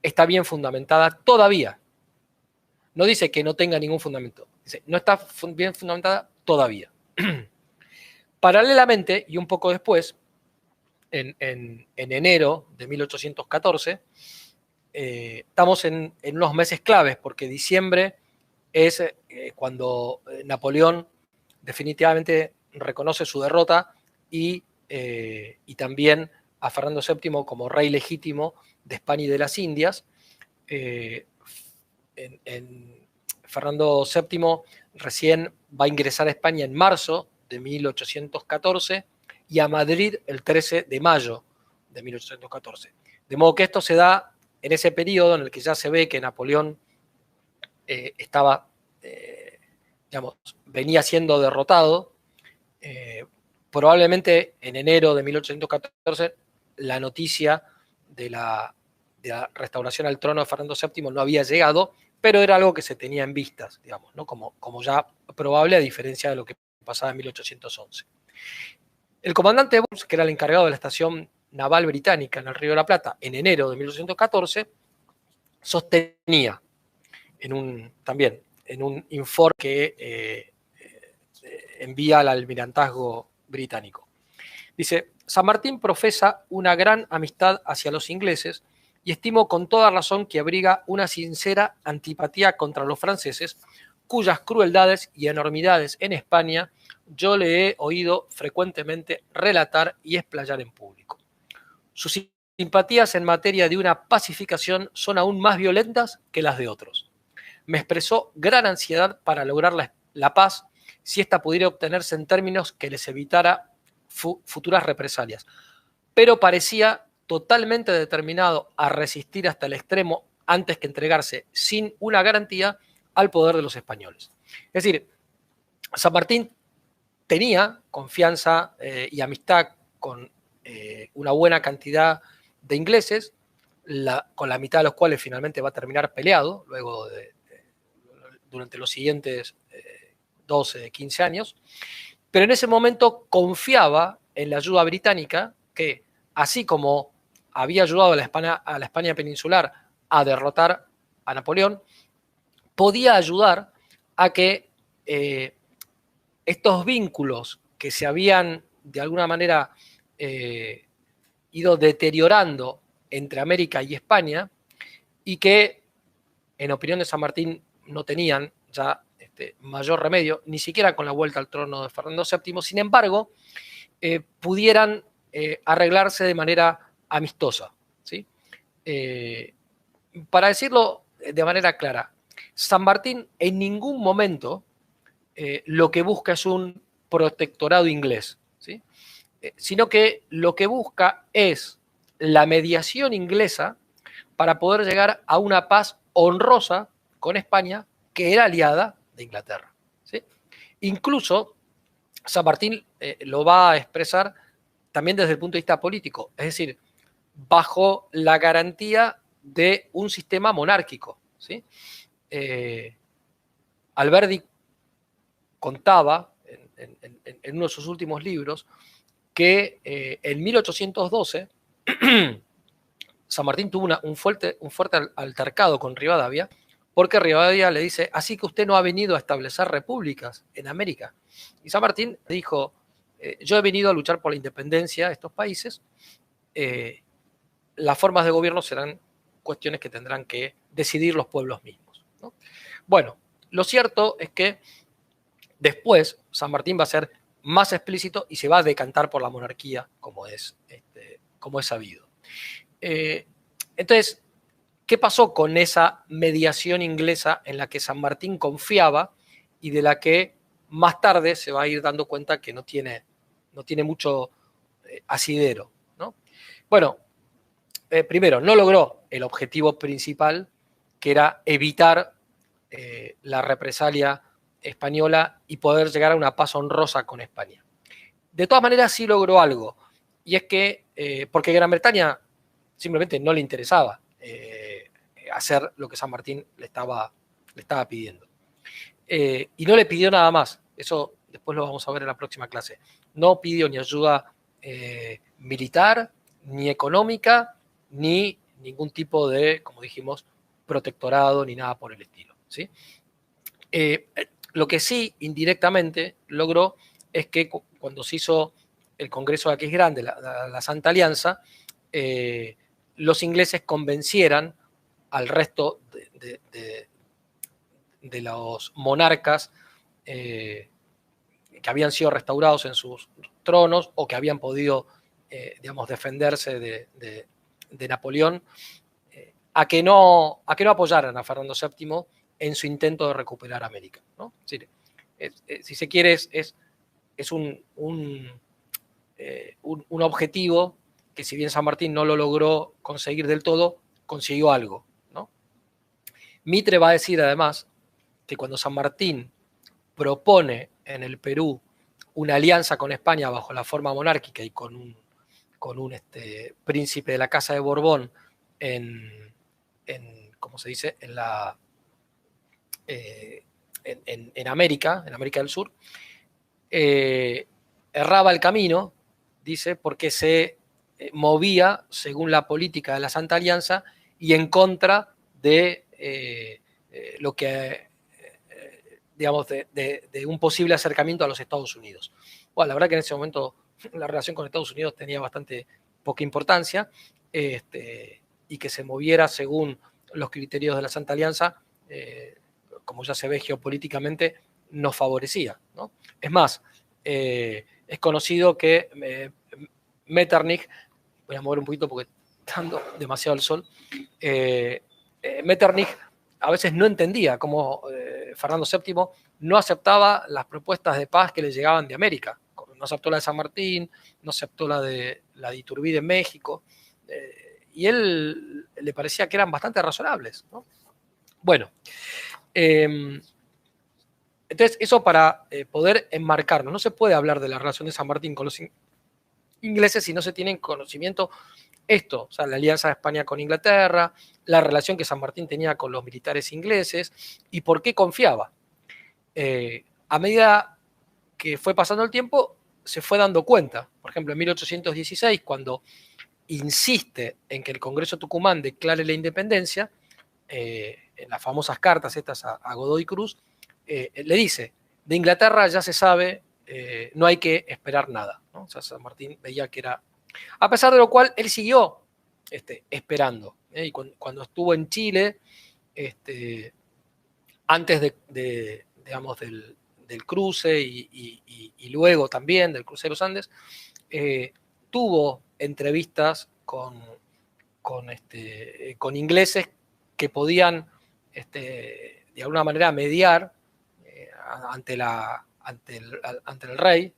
está bien fundamentada todavía. No dice que no tenga ningún fundamento, dice no está bien fundamentada todavía. Paralelamente, y un poco después, en enero de 1814, estamos en unos meses claves, porque diciembre es cuando Napoleón definitivamente reconoce su derrota y también a Fernando VII como rey legítimo de España y de las Indias. Fernando VII recién va a ingresar a España en marzo de 1814 y a Madrid el 13 de mayo de 1814. De modo que esto se da en ese periodo en el que ya se ve que Napoleón estaba, venía siendo derrotado. Probablemente en enero de 1814 la noticia de la restauración al trono de Fernando VII no había llegado, pero era algo que se tenía en vistas, digamos, ¿no? como ya probable, a diferencia de lo que pasaba en 1811. El comandante Bowles, que era el encargado de la estación naval británica en el Río de la Plata en enero de 1814, sostenía también en un informe que envía al almirantazgo británico. Dice: San Martín profesa una gran amistad hacia los ingleses y estimo con toda razón que abriga una sincera antipatía contra los franceses, cuyas crueldades y enormidades en España yo le he oído frecuentemente relatar y explayar en público. Sus simpatías en materia de una pacificación son aún más violentas que las de otros. Me expresó gran ansiedad para lograr la paz si ésta pudiera obtenerse en términos que les evitara futuras represalias, pero parecía totalmente determinado a resistir hasta el extremo antes que entregarse sin una garantía al poder de los españoles. Es decir, San Martín tenía confianza y amistad con una buena cantidad de ingleses, con la mitad de los cuales finalmente va a terminar peleado luego durante los siguientes 12, 15 años, pero en ese momento confiaba en la ayuda británica, que así como había ayudado a la España peninsular a derrotar a Napoleón, podía ayudar a que estos vínculos que se habían de alguna manera ido deteriorando entre América y España, y que en opinión de San Martín no tenían ya mayor remedio, ni siquiera con la vuelta al trono de Fernando VII, sin embargo, pudieran arreglarse de manera amistosa, ¿sí? Para decirlo de manera clara, San Martín en ningún momento lo que busca es un protectorado inglés, ¿sí? Sino que lo que busca es la mediación inglesa para poder llegar a una paz honrosa con España, que era aliada de Inglaterra, ¿sí? Incluso San Martín lo va a expresar también desde el punto de vista político, es decir, bajo la garantía de un sistema monárquico, ¿sí? Alberdi contaba en uno de sus últimos libros que en 1812 San Martín tuvo un fuerte altercado con Rivadavia, porque Rivadavia le dice, así que usted no ha venido a establecer repúblicas en América. Y San Martín dijo, yo he venido a luchar por la independencia de estos países, las formas de gobierno serán cuestiones que tendrán que decidir los pueblos mismos, ¿no? Bueno, lo cierto es que después San Martín va a ser más explícito y se va a decantar por la monarquía, como es sabido. Entonces, ¿qué pasó con esa mediación inglesa en la que San Martín confiaba y de la que más tarde se va a ir dando cuenta que no tiene mucho asidero, ¿no? Bueno, primero, no logró el objetivo principal, que era evitar la represalia española y poder llegar a una paz honrosa con España. De todas maneras, sí logró algo, y es que, porque Gran Bretaña simplemente no le interesaba hacer lo que San Martín le estaba pidiendo. Y no le pidió nada más, eso después lo vamos a ver en la próxima clase. No pidió ni ayuda militar, ni económica, ni ningún tipo de, como dijimos, protectorado, ni nada por el estilo, ¿sí? Lo que sí, indirectamente, logró es que cuando se hizo el Congreso de Aquis Grande, la Santa Alianza, los ingleses convencieran al resto de los monarcas que habían sido restaurados en sus tronos o que habían podido, digamos, defenderse de Napoleón, a que no apoyaran a Fernando VII en su intento de recuperar América, ¿no? Si se quiere, es un objetivo que, si bien San Martín no lo logró conseguir del todo, consiguió algo, ¿no? Mitre va a decir además que cuando San Martín propone en el Perú una alianza con España bajo la forma monárquica y con un príncipe de la Casa de Borbón ¿cómo se dice? En América del Sur, erraba el camino, dice, porque se movía según la política de la Santa Alianza y en contra de lo que, digamos, de un posible acercamiento a los Estados Unidos. Bueno, la verdad que en ese momento la relación con Estados Unidos tenía bastante poca importancia, y que se moviera según los criterios de la Santa Alianza, como ya se ve geopolíticamente, nos favorecía, ¿no? Es más, es conocido que Metternich, voy a mover un poquito porque está dando demasiado el sol, Metternich a veces no entendía cómo Fernando VII no aceptaba las propuestas de paz que le llegaban de América. No aceptó la de San Martín, no aceptó la de Iturbide en México, y él le parecía que eran bastante razonables, ¿no? Bueno, entonces eso para poder enmarcarnos. No se puede hablar de la relación de San Martín con los ingleses si no se tiene en conocimiento esto, o sea, la alianza de España con Inglaterra, la relación que San Martín tenía con los militares ingleses y por qué confiaba. A medida que fue pasando el tiempo, se fue dando cuenta. Por ejemplo, en 1816, cuando insiste en que el Congreso Tucumán declare la independencia, en las famosas cartas estas a Godoy Cruz, le dice, de Inglaterra ya se sabe, no hay que esperar nada, ¿no? O sea, San Martín veía que era... A pesar de lo cual, él siguió esperando. Y cuando estuvo en Chile, antes digamos, del cruce y luego también del cruce de los Andes, tuvo entrevistas con con ingleses que podían de alguna manera mediar ante el rey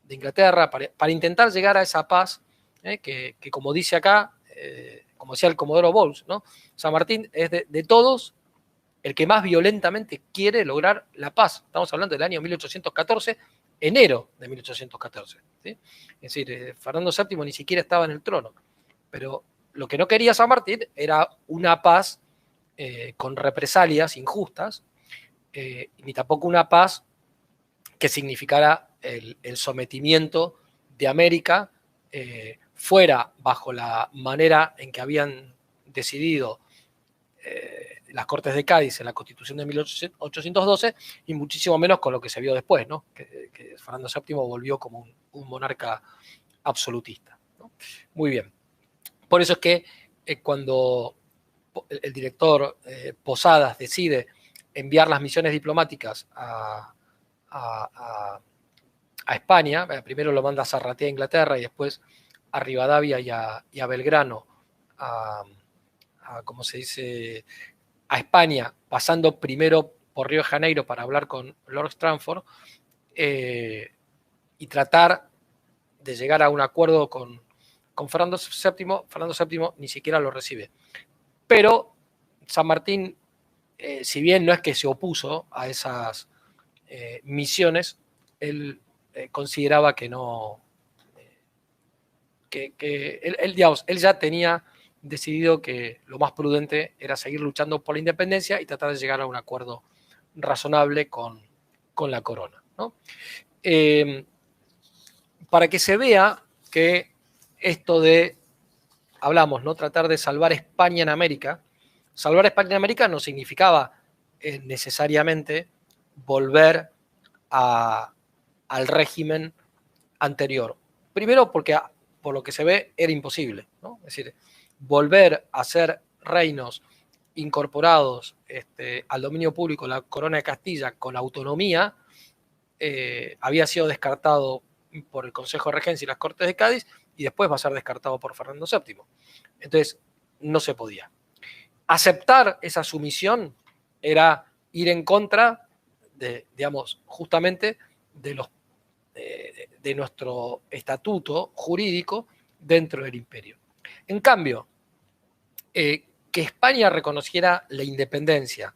de Inglaterra para intentar llegar a esa paz que como dice acá, como decía el Comodoro Bowles, ¿no? San Martín es de todos el que más violentamente quiere lograr la paz. Estamos hablando del año 1814, enero de 1814. ¿Sí? Es decir, Fernando VII ni siquiera estaba en el trono. Pero lo que no quería San Martín era una paz con represalias injustas, ni tampoco una paz que significara el sometimiento de América fuera bajo la manera en que habían decidido las Cortes de Cádiz en la Constitución de 1812 y muchísimo menos con lo que se vio después, ¿no? que Fernando VII volvió como un monarca absolutista, ¿no? Muy bien. Por eso es que cuando el director Posadas decide enviar las misiones diplomáticas a España, primero lo manda a Zarratea, Inglaterra, y después a Rivadavia y a Belgrano, ¿cómo se dice?, a España, pasando primero por Río de Janeiro para hablar con Lord Stranford y tratar de llegar a un acuerdo con Fernando VII. Fernando VII ni siquiera lo recibe. Pero San Martín, si bien no es que se opuso a esas misiones, él consideraba que no, digamos, él ya tenía decidido que lo más prudente era seguir luchando por la independencia y tratar de llegar a un acuerdo razonable con la corona, ¿no? Para que se vea que esto de, hablamos, ¿no?, tratar de salvar España en América, salvar España en América no significaba necesariamente volver al régimen anterior. Primero porque, por lo que se ve, era imposible, ¿no? Es decir, volver a ser reinos incorporados al dominio público, la corona de Castilla, con autonomía, había sido descartado por el Consejo de Regencia y las Cortes de Cádiz, y después va a ser descartado por Fernando VII. Entonces, no se podía. Aceptar esa sumisión era ir en contra de, digamos, justamente de nuestro estatuto jurídico dentro del imperio. En cambio, que España reconociera la independencia,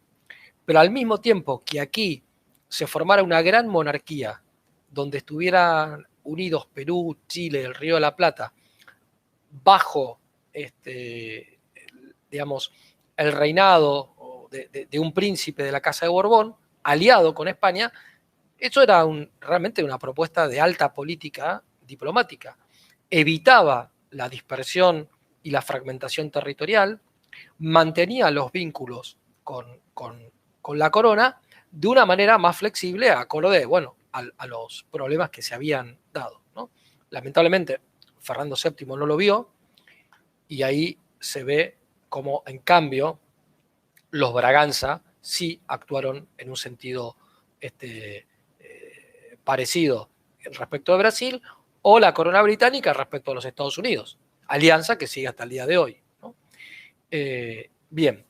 pero al mismo tiempo que aquí se formara una gran monarquía donde estuvieran unidos Perú, Chile, el Río de la Plata, bajo digamos, el reinado de un príncipe de la Casa de Borbón, aliado con España, eso era realmente una propuesta de alta política diplomática. Evitaba la dispersión y la fragmentación territorial, mantenía los vínculos con la corona de una manera más flexible, acorde, bueno, a los problemas que se habían dado, ¿no? Lamentablemente, Fernando VII no lo vio, y ahí se ve cómo, en cambio, los Braganza sí actuaron en un sentido parecido respecto de Brasil, o la corona británica respecto a los Estados Unidos, alianza que sigue hasta el día de hoy, ¿no? Bien,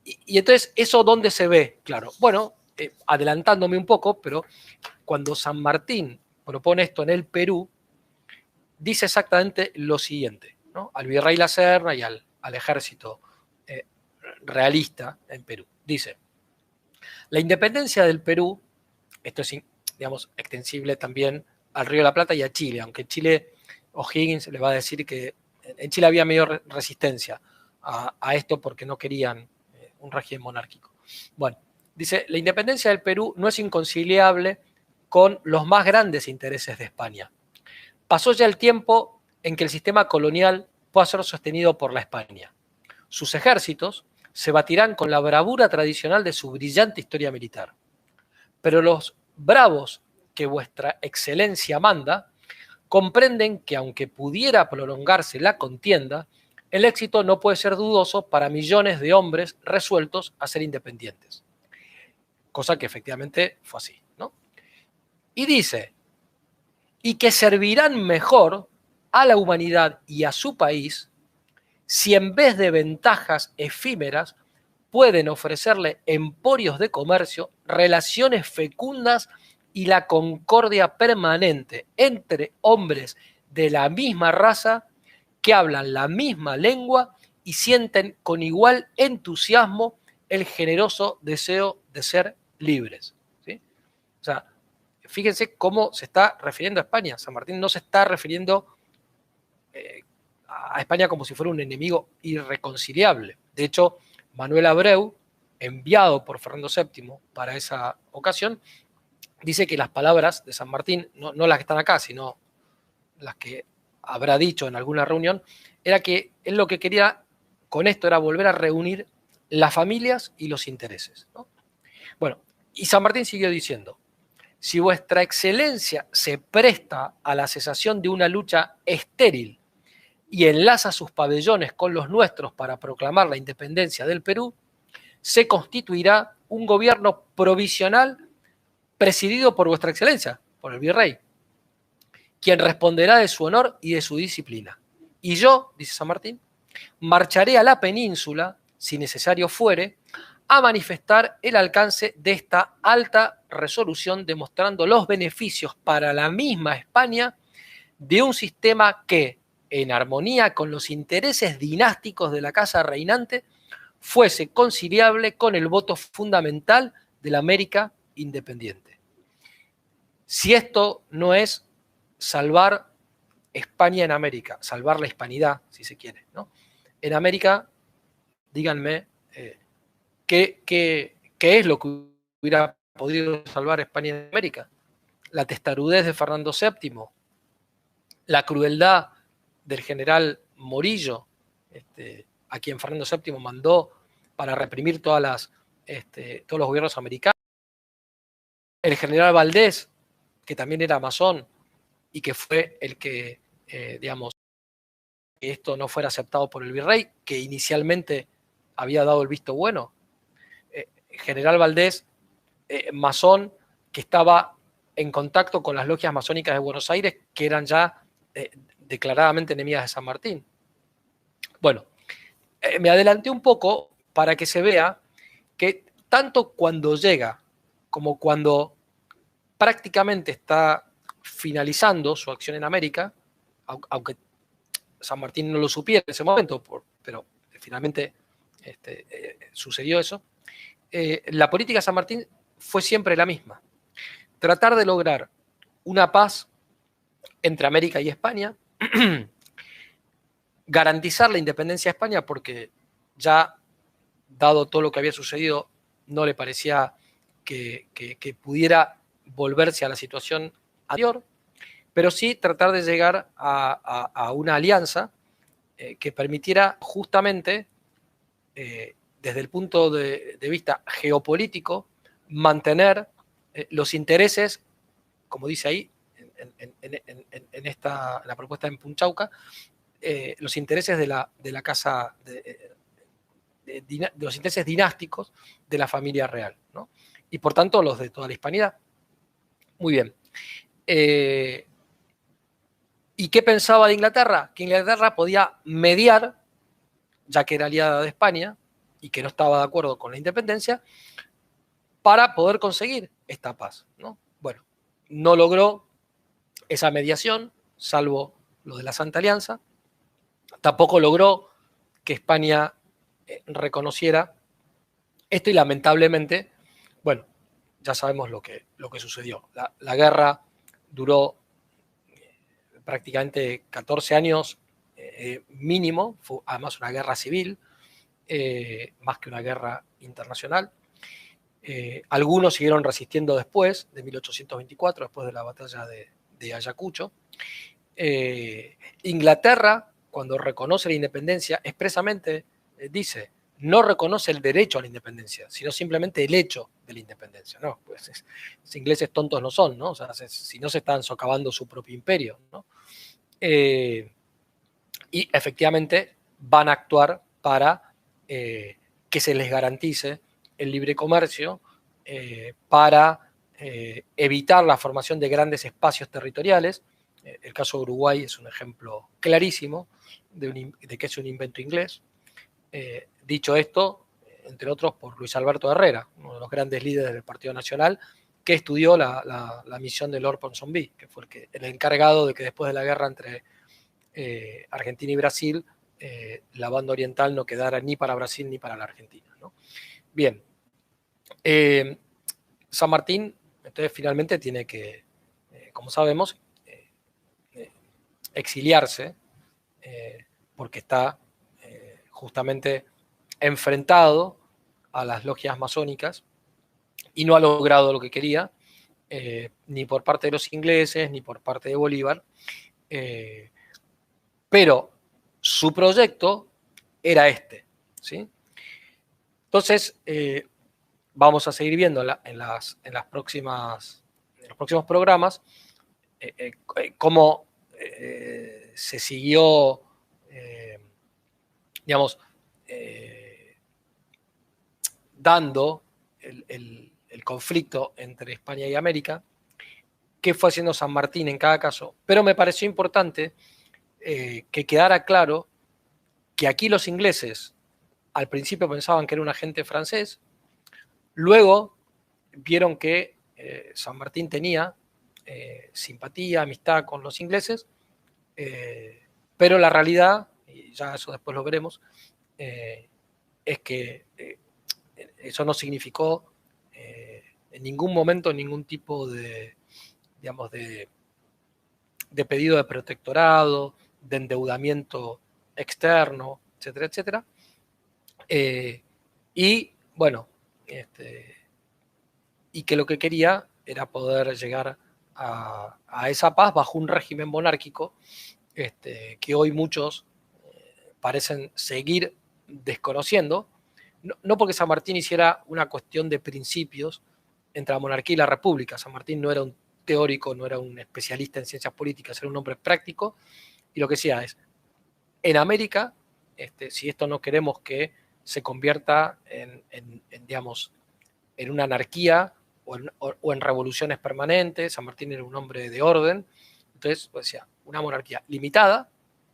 y entonces, ¿eso dónde se ve? Claro, bueno, adelantándome un poco, pero cuando San Martín propone esto en el Perú, dice exactamente lo siguiente, ¿no?, al virrey La Serna y al ejército realista en Perú. Dice: la independencia del Perú, esto es, digamos, extensible también al Río de la Plata y a Chile, aunque en Chile O'Higgins le va a decir que en Chile había mayor resistencia a esto porque no querían un régimen monárquico. Bueno, dice: la independencia del Perú no es inconciliable con los más grandes intereses de España. Pasó ya el tiempo en que el sistema colonial pueda ser sostenido por la España. Sus ejércitos se batirán con la bravura tradicional de su brillante historia militar. Pero los bravos que vuestra excelencia manda comprenden que, aunque pudiera prolongarse la contienda, el éxito no puede ser dudoso para millones de hombres resueltos a ser independientes. Cosa que efectivamente fue así, ¿no? Y dice: y que servirán mejor a la humanidad y a su país si en vez de ventajas efímeras pueden ofrecerle emporios de comercio, relaciones fecundas y la concordia permanente entre hombres de la misma raza que hablan la misma lengua y sienten con igual entusiasmo el generoso deseo de ser libres. ¿Sí? O sea, fíjense cómo se está refiriendo a España. San Martín no se está refiriendo a España como si fuera un enemigo irreconciliable. De hecho, Manuel Abreu, enviado por Fernando VII para esa ocasión, dice que las palabras de San Martín, no las que están acá, sino las que habrá dicho en alguna reunión, era que él lo que quería con esto era volver a reunir las familias y los intereses, ¿no? Bueno, y San Martín siguió diciendo: si vuestra excelencia se presta a la cesación de una lucha estéril y enlaza sus pabellones con los nuestros para proclamar la independencia del Perú, se constituirá un gobierno provisional presidido por vuestra excelencia, por el virrey, quien responderá de su honor y de su disciplina. Y yo, dice San Martín, marcharé a la península, si necesario fuere, a manifestar el alcance de esta alta resolución, demostrando los beneficios para la misma España de un sistema que, en armonía con los intereses dinásticos de la casa reinante, fuese conciliable con el voto fundamental de la América independiente. Si esto no es salvar España en América, salvar la hispanidad, si se quiere, ¿no? En América, díganme, ¿qué es lo que hubiera podido salvar España en América? La testarudez de Fernando VII, la crueldad del general Morillo, a quien Fernando VII mandó para reprimir todos los gobiernos americanos, el general Valdés, que también era masón y que fue el que, digamos, que esto no fuera aceptado por el virrey, que inicialmente había dado el visto bueno. General Valdés, masón, que estaba en contacto con las logias masónicas de Buenos Aires, que eran ya declaradamente enemigas de San Martín. Bueno, me adelanté un poco para que se vea que tanto cuando llega como cuando prácticamente está finalizando su acción en América, aunque San Martín no lo supiera en ese momento, pero finalmente sucedió eso, la política de San Martín fue siempre la misma: tratar de lograr una paz entre América y España, garantizar la independencia de España, porque ya, dado todo lo que había sucedido, no le parecía que pudiera volverse a la situación anterior, pero sí tratar de llegar a una alianza que permitiera justamente, desde el punto de vista geopolítico, mantener los intereses, como dice ahí, en la propuesta en Punchauca, los intereses de la casa, de los intereses dinásticos de la familia real, ¿no? Y por tanto los de toda la hispanidad. Muy bien. ¿Y qué pensaba de Inglaterra? Que Inglaterra podía mediar, ya que era aliada de España y que no estaba de acuerdo con la independencia, para poder conseguir esta paz, ¿no? Bueno, no logró esa mediación, salvo lo de la Santa Alianza. Tampoco logró que España reconociera esto, y lamentablemente, bueno, ya sabemos lo que sucedió. La guerra duró prácticamente 14 años mínimo, fue además una guerra civil, más que una guerra internacional. Algunos siguieron resistiendo después de 1824, después de la batalla de Ayacucho. Inglaterra, cuando reconoce la independencia, expresamente dice: no reconoce el derecho a la independencia, sino simplemente el hecho de la independencia. No, pues los ingleses tontos no son, ¿no? O sea, si no se están socavando su propio imperio, ¿no? Y efectivamente van a actuar para que se les garantice el libre comercio, para evitar la formación de grandes espacios territoriales. El caso de Uruguay es un ejemplo clarísimo de que es un invento inglés. Dicho esto, entre otros por Luis Alberto Herrera, uno de los grandes líderes del Partido Nacional, que estudió la misión de Lord Ponsonby, que fue el encargado de que después de la guerra entre Argentina y Brasil, la banda oriental no quedara ni para Brasil ni para la Argentina, ¿no? Bien, San Martín entonces finalmente tiene que, como sabemos, exiliarse, porque está justamente enfrentado a las logias masónicas y no ha logrado lo que quería, ni por parte de los ingleses, ni por parte de Bolívar, pero su proyecto era este, ¿sí? Entonces, vamos a seguir viendo en los próximos programas cómo se siguió, digamos, dando el conflicto entre España y América, qué fue haciendo San Martín en cada caso, pero me pareció importante que quedara claro que aquí los ingleses al principio pensaban que era un agente francés, luego vieron que San Martín tenía simpatía, amistad con los ingleses, pero la realidad, y ya eso después lo veremos, es que eso no significó en ningún momento ningún tipo de, digamos, de pedido de protectorado, de endeudamiento externo, etcétera, etcétera. Y bueno, y que lo que quería era poder llegar a esa paz bajo un régimen monárquico que hoy muchos parecen seguir desconociendo, no porque San Martín hiciera una cuestión de principios entre la monarquía y la república. San Martín no era un teórico, no era un especialista en ciencias políticas, era un hombre práctico, y lo que decía es, en América, si esto no queremos que se convierta digamos, en una anarquía o en revoluciones permanentes, San Martín era un hombre de orden, entonces pues decía, una monarquía limitada,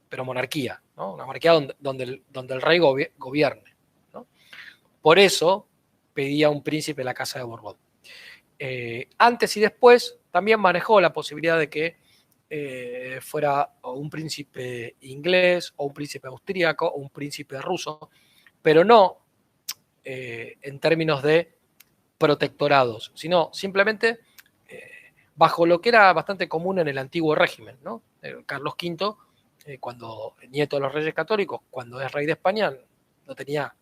pero monarquía, ¿no? Una monarquía donde el rey gobierne, ¿no? Por eso pedía un príncipe de la Casa de Borbón. Antes y después también manejó la posibilidad de que fuera un príncipe inglés o un príncipe austríaco o un príncipe ruso, pero no en términos de protectorados, sino simplemente bajo lo que era bastante común en el antiguo régimen, ¿no? Carlos V, cuando nieto de los reyes católicos, cuando es rey de España, no tenía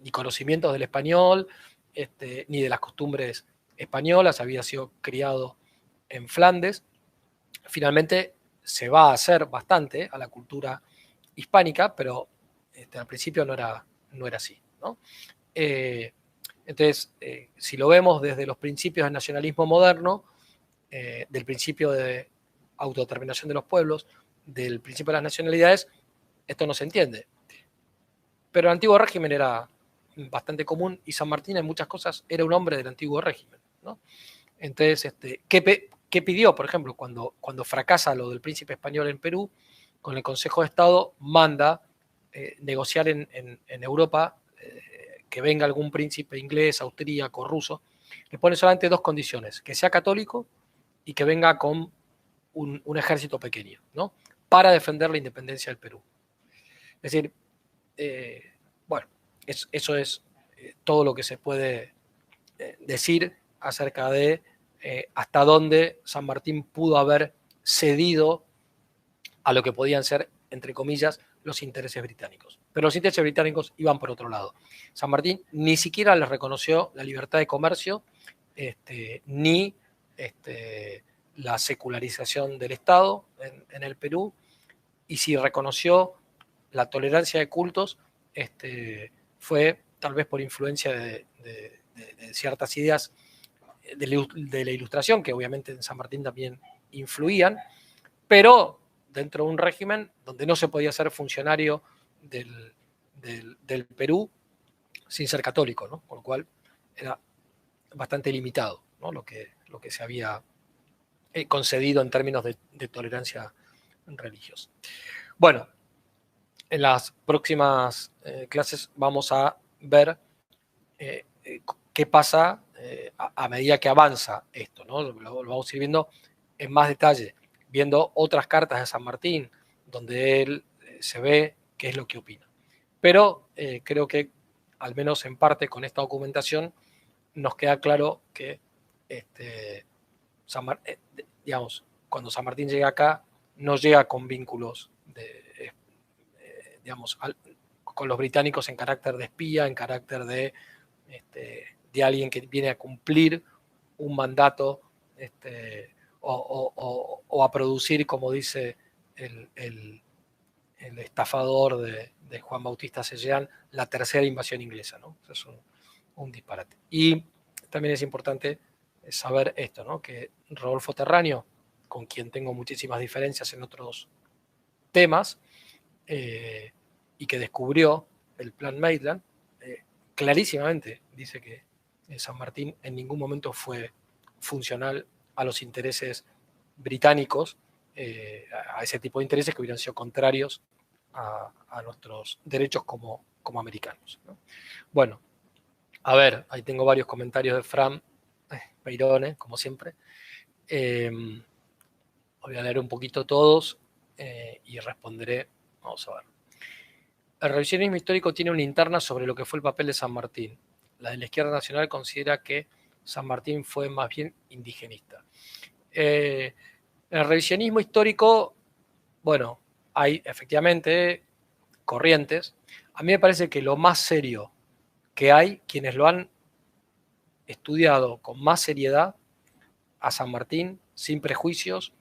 ni conocimientos del español, ni de las costumbres españolas, había sido criado en Flandes. Finalmente se va a hacer bastante a la cultura hispánica, pero al principio no era así, ¿no? Entonces, si lo vemos desde los principios del nacionalismo moderno, del principio de autodeterminación de los pueblos, del principio de las nacionalidades, esto no se entiende. Pero el antiguo régimen era bastante común y San Martín en muchas cosas era un hombre del antiguo régimen, ¿no? Entonces, ¿qué pidió? Por ejemplo, cuando fracasa lo del príncipe español en Perú, con el Consejo de Estado manda negociar en Europa que venga algún príncipe inglés, austríaco, ruso, le pone solamente dos condiciones, que sea católico y que venga con un ejército pequeño, ¿no? Para defender la independencia del Perú. Es decir, bueno, eso es todo lo que se puede decir acerca de hasta dónde San Martín pudo haber cedido a lo que podían ser, entre comillas, los intereses británicos. Pero los intereses británicos iban por otro lado. San Martín ni siquiera les reconoció la libertad de comercio, ni la secularización del Estado en el Perú, y si reconoció la tolerancia de cultos, fue tal vez por influencia de ciertas ideas de la Ilustración, que obviamente en San Martín también influían, pero dentro de un régimen donde no se podía ser funcionario del Perú sin ser católico, ¿no? Con lo cual era bastante limitado, ¿no? lo que se había concedido en términos de tolerancia religiosa. Bueno, en las próximas clases vamos a ver qué pasa a medida que avanza esto, ¿no? Lo vamos a ir viendo en más detalle, viendo otras cartas de San Martín, donde él se ve qué es lo que opina. Pero creo que, al menos en parte, con esta documentación, nos queda claro que digamos, cuando San Martín llega acá, no llega con vínculos digamos, con los británicos en carácter de espía, en carácter de alguien que viene a cumplir un mandato o a producir, como dice el estafador de Juan Bautista Sellán, la tercera invasión inglesa, ¿no? Eso es un disparate. Y también es importante saber esto, ¿no? Que Rodolfo Terráneo, con quien tengo muchísimas diferencias en otros temas, y que descubrió el Plan Maitland, clarísimamente dice que San Martín en ningún momento fue funcional a los intereses británicos, a ese tipo de intereses que hubieran sido contrarios a nuestros derechos como americanos, ¿no? Bueno, a ver, ahí tengo varios comentarios de Fran Peirone, como siempre. Voy a leer un poquito todos y responderé. Vamos a ver. El revisionismo histórico tiene una interna sobre lo que fue el papel de San Martín. La de la izquierda nacional considera que San Martín fue más bien indigenista. El revisionismo histórico, bueno, hay efectivamente corrientes. A mí me parece que lo más serio que hay, quienes lo han estudiado con más seriedad a San Martín, sin prejuicios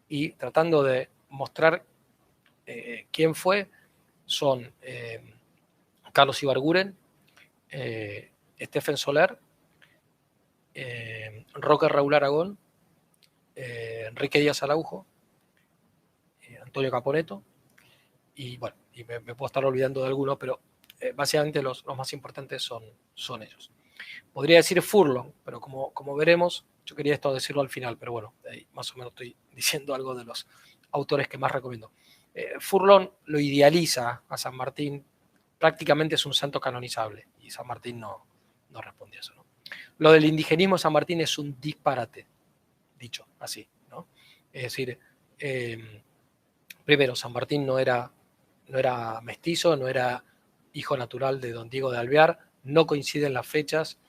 y tratando de mostrar quién fue, son Carlos Ibarguren, Stephen Soler, Roque Raúl Aragón, Enrique Díaz Araujo, Antonio Caponeto, y bueno, y me puedo estar olvidando de algunos, pero básicamente los más importantes son ellos. Podría decir Furlong, pero como veremos, yo quería esto decirlo al final, pero bueno, ahí más o menos estoy diciendo algo de los autores que más recomiendo. Furlong lo idealiza a San Martín, prácticamente es un santo canonizable, y San Martín no responde a eso, ¿no? Lo del indigenismo de San Martín es un disparate, dicho así, ¿no? Es decir, primero, San Martín no era mestizo, no era hijo natural de don Diego de Alvear, no coinciden las fechas,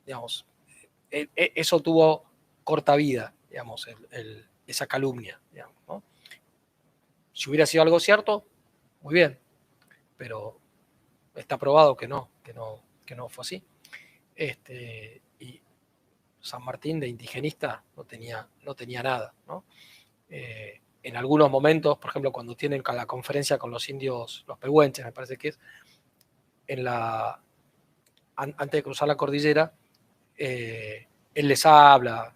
digamos, eso tuvo corta vida, digamos, esa calumnia, digamos, ¿no? Si hubiera sido algo cierto, muy bien, pero está probado que no fue así. Y San Martín de indigenista no tenía nada, ¿no? En algunos momentos, por ejemplo, cuando tienen la conferencia con los indios, los pehuenches, me parece que es, antes de cruzar la cordillera, él les habla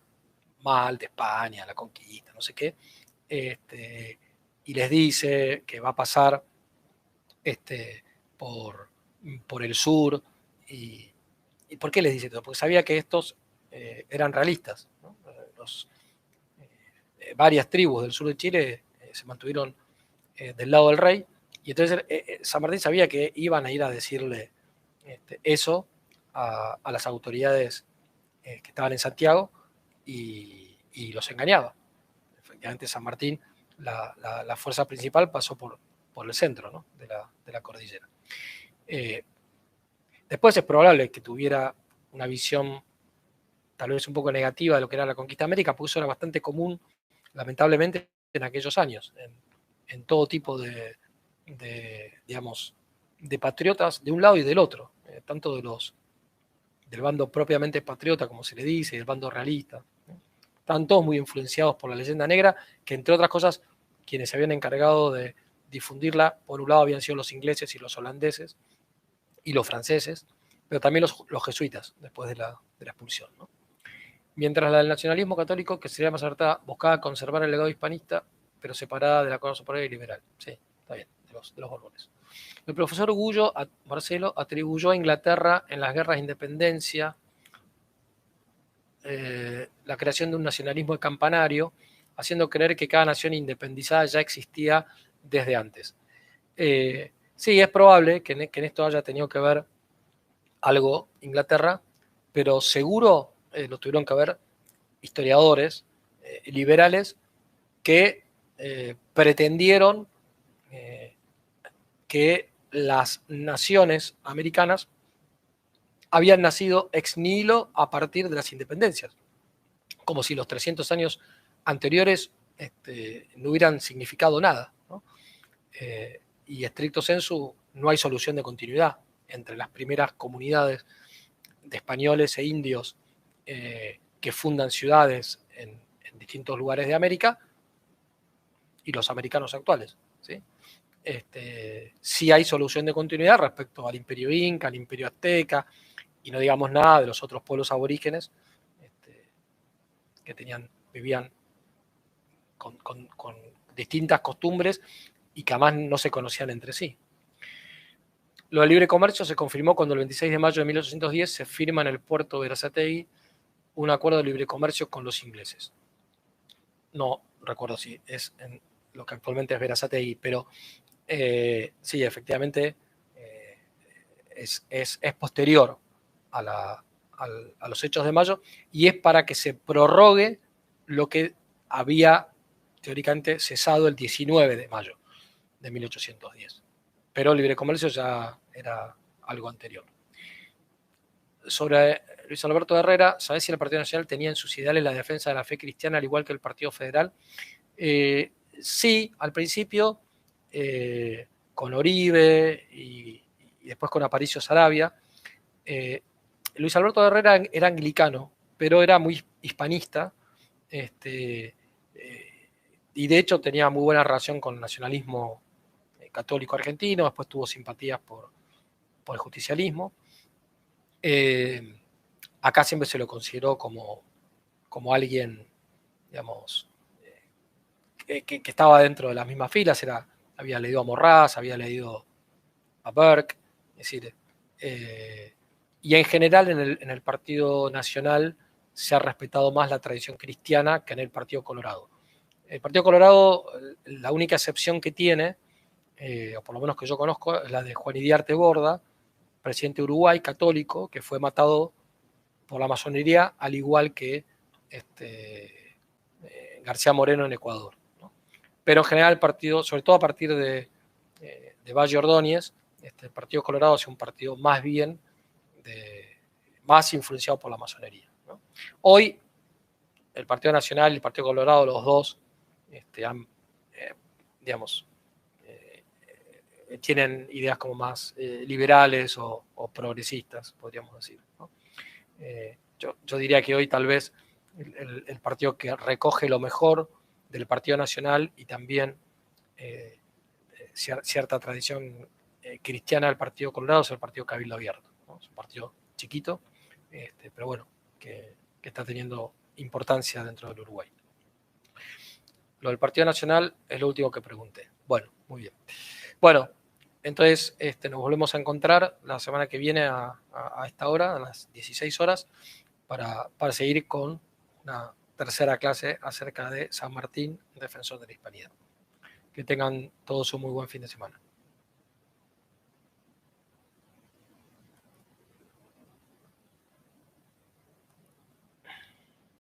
mal de España, la conquista, no sé qué, y les dice que va a pasar por el sur. ¿Y por qué les dice todo? Porque sabía que estos eran realistas, ¿no? Varias tribus del sur de Chile se mantuvieron del lado del rey, y entonces San Martín sabía que iban a ir a decirle eso a las autoridades que estaban en Santiago, y los engañaba. Efectivamente, San Martín, la fuerza principal pasó por el centro, ¿no? de la cordillera. Después es probable que tuviera una visión tal vez un poco negativa de lo que era la conquista de América, porque eso era bastante común, lamentablemente, en aquellos años, en todo tipo digamos, de patriotas de un lado y del otro, tanto del bando propiamente patriota, como se le dice, y del bando realista. Estaban todos muy influenciados por la leyenda negra, que entre otras cosas, quienes se habían encargado de difundirla, por un lado habían sido los ingleses y los holandeses, y los franceses, pero también los jesuitas, después de la expulsión, ¿no? Mientras la del nacionalismo católico, que sería más acertada, buscaba conservar el legado hispanista, pero separada de la corona superior y liberal. Sí, está bien, de los Borbones. El profesor Gullo, Marcelo, atribuyó a Inglaterra en las guerras de independencia la creación de un nacionalismo de campanario, haciendo creer que cada nación independizada ya existía desde antes. Sí, es probable que en esto haya tenido que ver algo Inglaterra, pero seguro lo tuvieron que ver historiadores liberales que pretendieron que las naciones americanas habían nacido ex nihilo a partir de las independencias, como si los 300 años anteriores no hubieran significado nada, ¿no? Y estricto sensu, no hay solución de continuidad entre las primeras comunidades de españoles e indios que fundan ciudades en distintos lugares de América y los americanos actuales, ¿sí? Sí hay solución de continuidad respecto al imperio inca, al imperio azteca, y no digamos nada de los otros pueblos aborígenes que vivían con distintas costumbres y que además no se conocían entre sí. Lo del libre comercio se confirmó cuando el 26 de mayo de 1810 se firma en el puerto de Berazategui un acuerdo de libre comercio con los ingleses. No recuerdo si es en lo que actualmente es Berazategui, pero sí, efectivamente es posterior a los hechos de mayo y es para que se prorrogue lo que había teóricamente cesado el 19 de mayo de 1810. Pero el libre comercio ya era algo anterior. Sobre Luis Alberto Herrera, ¿sabés si el Partido Nacional tenía en sus ideales la defensa de la fe cristiana al igual que el Partido Federal? Sí, al principio, con Oribe y después con Aparicio Saravia. Luis Alberto Herrera era anglicano, pero era muy hispanista, y de hecho tenía muy buena relación con el nacionalismo católico argentino, después tuvo simpatías por el justicialismo. Acá siempre se lo consideró como alguien, digamos, que estaba dentro de las mismas filas, había leído a Morraz, había leído a Burke, es decir, y en general en el Partido Nacional se ha respetado más la tradición cristiana que en el Partido Colorado. El Partido Colorado, la única excepción que tiene, o por lo menos que yo conozco, es la de Juan Idiarte Borda, presidente de Uruguay, católico, que fue matado por la masonería, al igual que García Moreno en Ecuador, ¿no? Pero en general el partido, sobre todo a partir de Valle Ordóñez, el Partido Colorado es un partido más bien más influenciado por la masonería, ¿no? Hoy el Partido Nacional y el Partido Colorado, los dos, han, digamos, tienen ideas como más liberales o progresistas, podríamos decir, ¿no? Yo diría que hoy tal vez el partido que recoge lo mejor del Partido Nacional y también cierta tradición cristiana del Partido Colorado es el Partido Cabildo Abierto, ¿no? Es un partido chiquito, pero bueno, que está teniendo importancia dentro del Uruguay. Lo del Partido Nacional es lo último que pregunté. Bueno, muy bien. Bueno, entonces nos volvemos a encontrar la semana que viene a esta hora, a las 16 horas, para seguir con una tercera clase acerca de San Martín, defensor de la hispanidad. Que tengan todos un muy buen fin de semana.